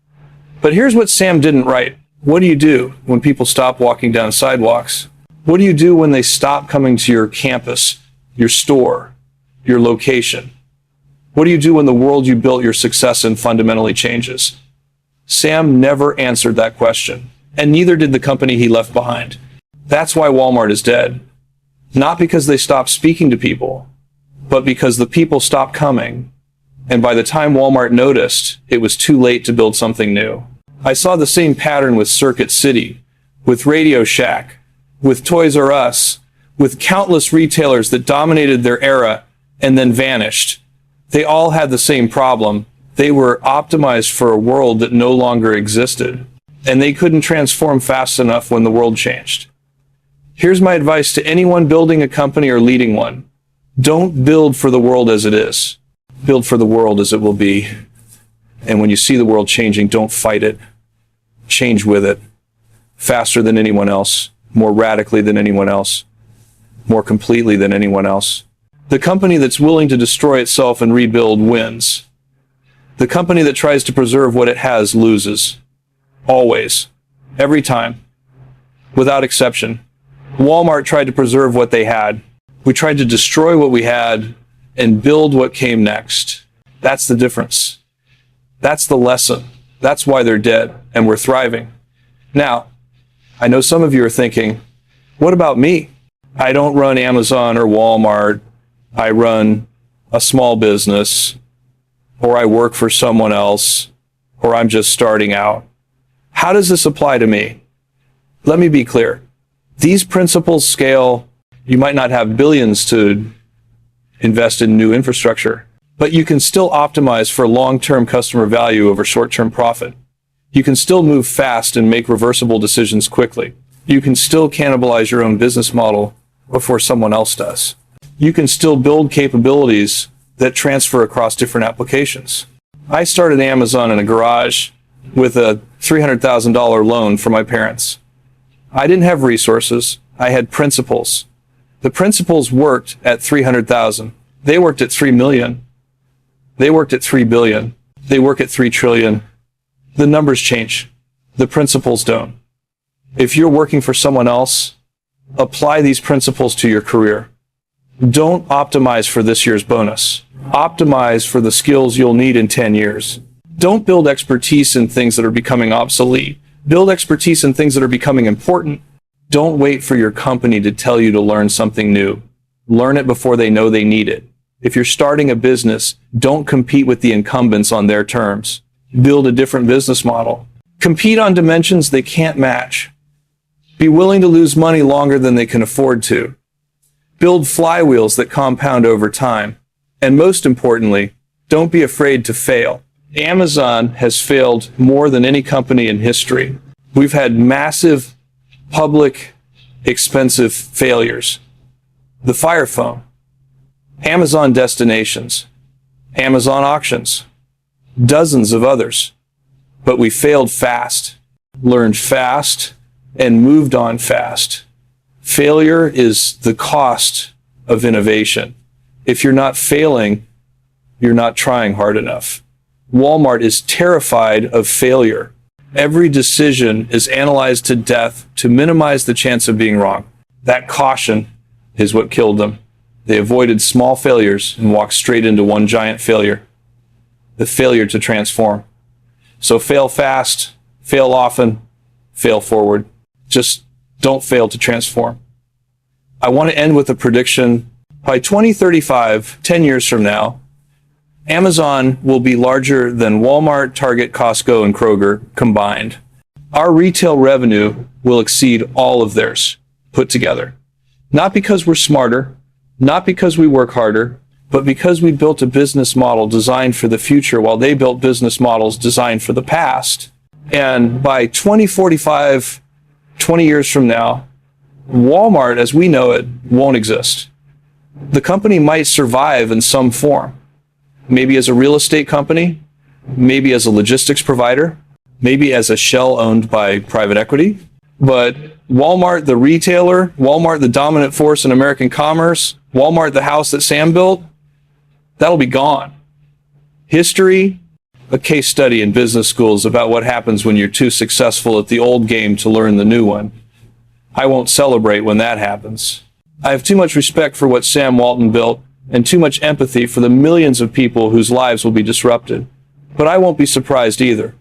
But here's what Sam didn't write. What do you do when people stop walking down sidewalks? What do you do when they stop coming to your campus, your store, your location? What do you do when the world you built your success in fundamentally changes? Sam never answered that question, and neither did the company he left behind. That's why Walmart is dead. Not because they stopped speaking to people, but because the people stopped coming. And by the time Walmart noticed, it was too late to build something new. I saw the same pattern with Circuit City, with Radio Shack, with Toys R Us, with countless retailers that dominated their era and then vanished. They all had the same problem. They were optimized for a world that no longer existed, and they couldn't transform fast enough when the world changed. Here's my advice to anyone building a company or leading one. Don't build for the world as it is. Build for the world as it will be. And when you see the world changing, don't fight it. Change with it. Faster than anyone else. More radically than anyone else. More completely than anyone else. The company that's willing to destroy itself and rebuild wins. The company that tries to preserve what it has loses. Always. Every time. Without exception. Walmart tried to preserve what they had. We tried to destroy what we had and build what came next. That's the difference. That's the lesson. That's why they're dead and we're thriving. Now, I know some of you are thinking, what about me? I don't run Amazon or Walmart. I run a small business, or I work for someone else, or I'm just starting out. How does this apply to me? Let me be clear. These principles scale. You might not have billions to invest in new infrastructure, but you can still optimize for long-term customer value over short-term profit. You can still move fast and make reversible decisions quickly. You can still cannibalize your own business model before someone else does. You can still build capabilities that transfer across different applications. I started Amazon in a garage with a $300,000 loan from my parents. I didn't have resources. I had principles. The principles worked at 300,000. They worked at 3 million. They worked at 3 billion. They work at 3 trillion. The numbers change. The principles don't. If you're working for someone else, apply these principles to your career. Don't optimize for this year's bonus. Optimize for the skills you'll need in 10 years. Don't build expertise in things that are becoming obsolete. Build expertise in things that are becoming important. Don't wait for your company to tell you to learn something new. Learn it before they know they need it. If you're starting a business, don't compete with the incumbents on their terms. Build a different business model. Compete on dimensions they can't match. Be willing to lose money longer than they can afford to. Build flywheels that compound over time. And most importantly, don't be afraid to fail. Amazon has failed more than any company in history. We've had massive, public, expensive failures. The Fire Phone, Amazon Destinations, Amazon Auctions, dozens of others. But we failed fast. learned fast, and moved on fast. Failure is the cost of innovation. If you're not failing, you're not trying hard enough. Walmart is terrified of failure. Every decision is analyzed to death to minimize the chance of being wrong. That caution is what killed them. They avoided small failures and walked straight into one giant failure. The failure to transform. So fail fast, fail often, fail forward. Just don't fail to transform. I want to end with a prediction. By 2035, 10 years from now, Amazon will be larger than Walmart, Target, Costco, and Kroger combined. Our retail revenue will exceed all of theirs put together. Not because we're smarter, not because we work harder, but because we built a business model designed for the future while they built business models designed for the past. And by 2045, 20 years from now, Walmart as we know it won't exist. The company might survive in some form. Maybe as a real estate company, maybe as a logistics provider, maybe as a shell owned by private equity. But Walmart, the retailer, Walmart, the dominant force in American commerce, Walmart, the house that Sam built, that'll be gone. History, a case study in business schools about what happens when you're too successful at the old game to learn the new one. I won't celebrate when that happens. I have too much respect for what Sam Walton built, and too much empathy for the millions of people whose lives will be disrupted. But I won't be surprised either,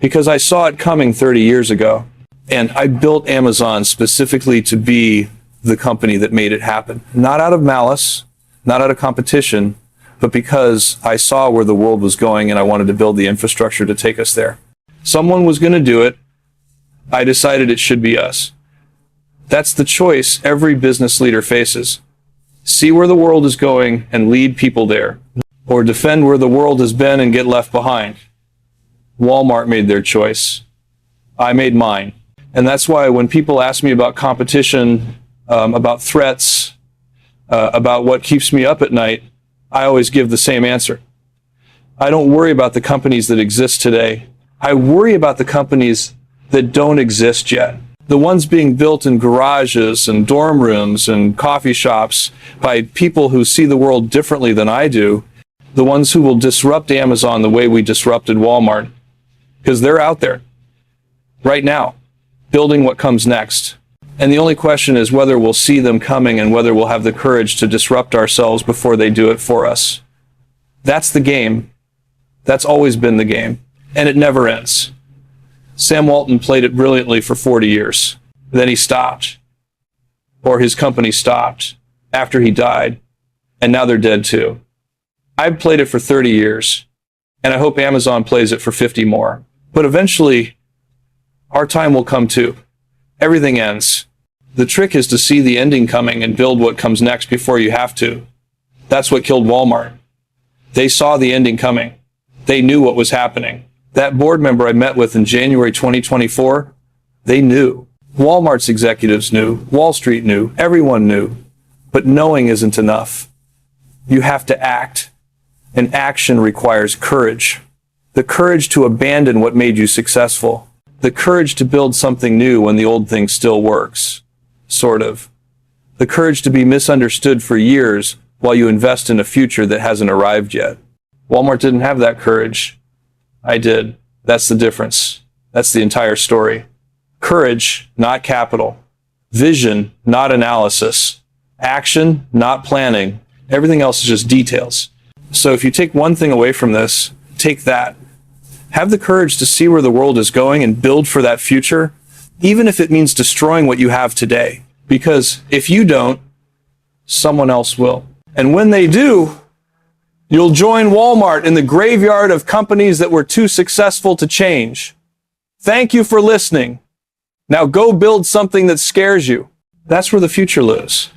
because I saw it coming 30 years ago, and I built Amazon specifically to be the company that made it happen. Not out of malice, not out of competition, but because I saw where the world was going and I wanted to build the infrastructure to take us there. Someone was going to do it. I decided it should be us. That's the choice every business leader faces. See where the world is going and lead people there, or defend where the world has been and get left behind. Walmart made their choice. I made mine. And that's why when people ask me about competition, about threats, about what keeps me up at night, I always give the same answer. I don't worry about the companies that exist today. I worry about the companies that don't exist yet. The ones being built in garages and dorm rooms and coffee shops by people who see the world differently than I do. The ones who will disrupt Amazon the way we disrupted Walmart. Because they're out there right now, building what comes next. And the only question is whether we'll see them coming and whether we'll have the courage to disrupt ourselves before they do it for us. That's the game. That's always been the game. And it never ends. Sam Walton played it brilliantly for 40 years. Then he stopped. Or his company stopped after he died. And now they're dead too. I've played it for 30 years. And I hope Amazon plays it for 50 more. But eventually, our time will come too. Everything ends. The trick is to see the ending coming and build what comes next before you have to. That's what killed Walmart. They saw the ending coming. They knew what was happening. That board member I met with in January 2024, they knew. Walmart's executives knew. Wall Street knew. Everyone knew. But knowing isn't enough. You have to act. And action requires courage. The courage to abandon what made you successful. The courage to build something new when the old thing still works. Sort of. The courage to be misunderstood for years while you invest in a future that hasn't arrived yet. Walmart didn't have that courage. I did. That's the difference. That's the entire story. Courage, not capital. Vision, not analysis. Action, not planning. Everything else is just details. So if you take one thing away from this, take that. Have the courage to see where the world is going and build for that future, even if it means destroying what you have today. Because if you don't, someone else will. And when they do, you'll join Walmart in the graveyard of companies that were too successful to change. Thank you for listening. Now go build something that scares you. That's where the future lives.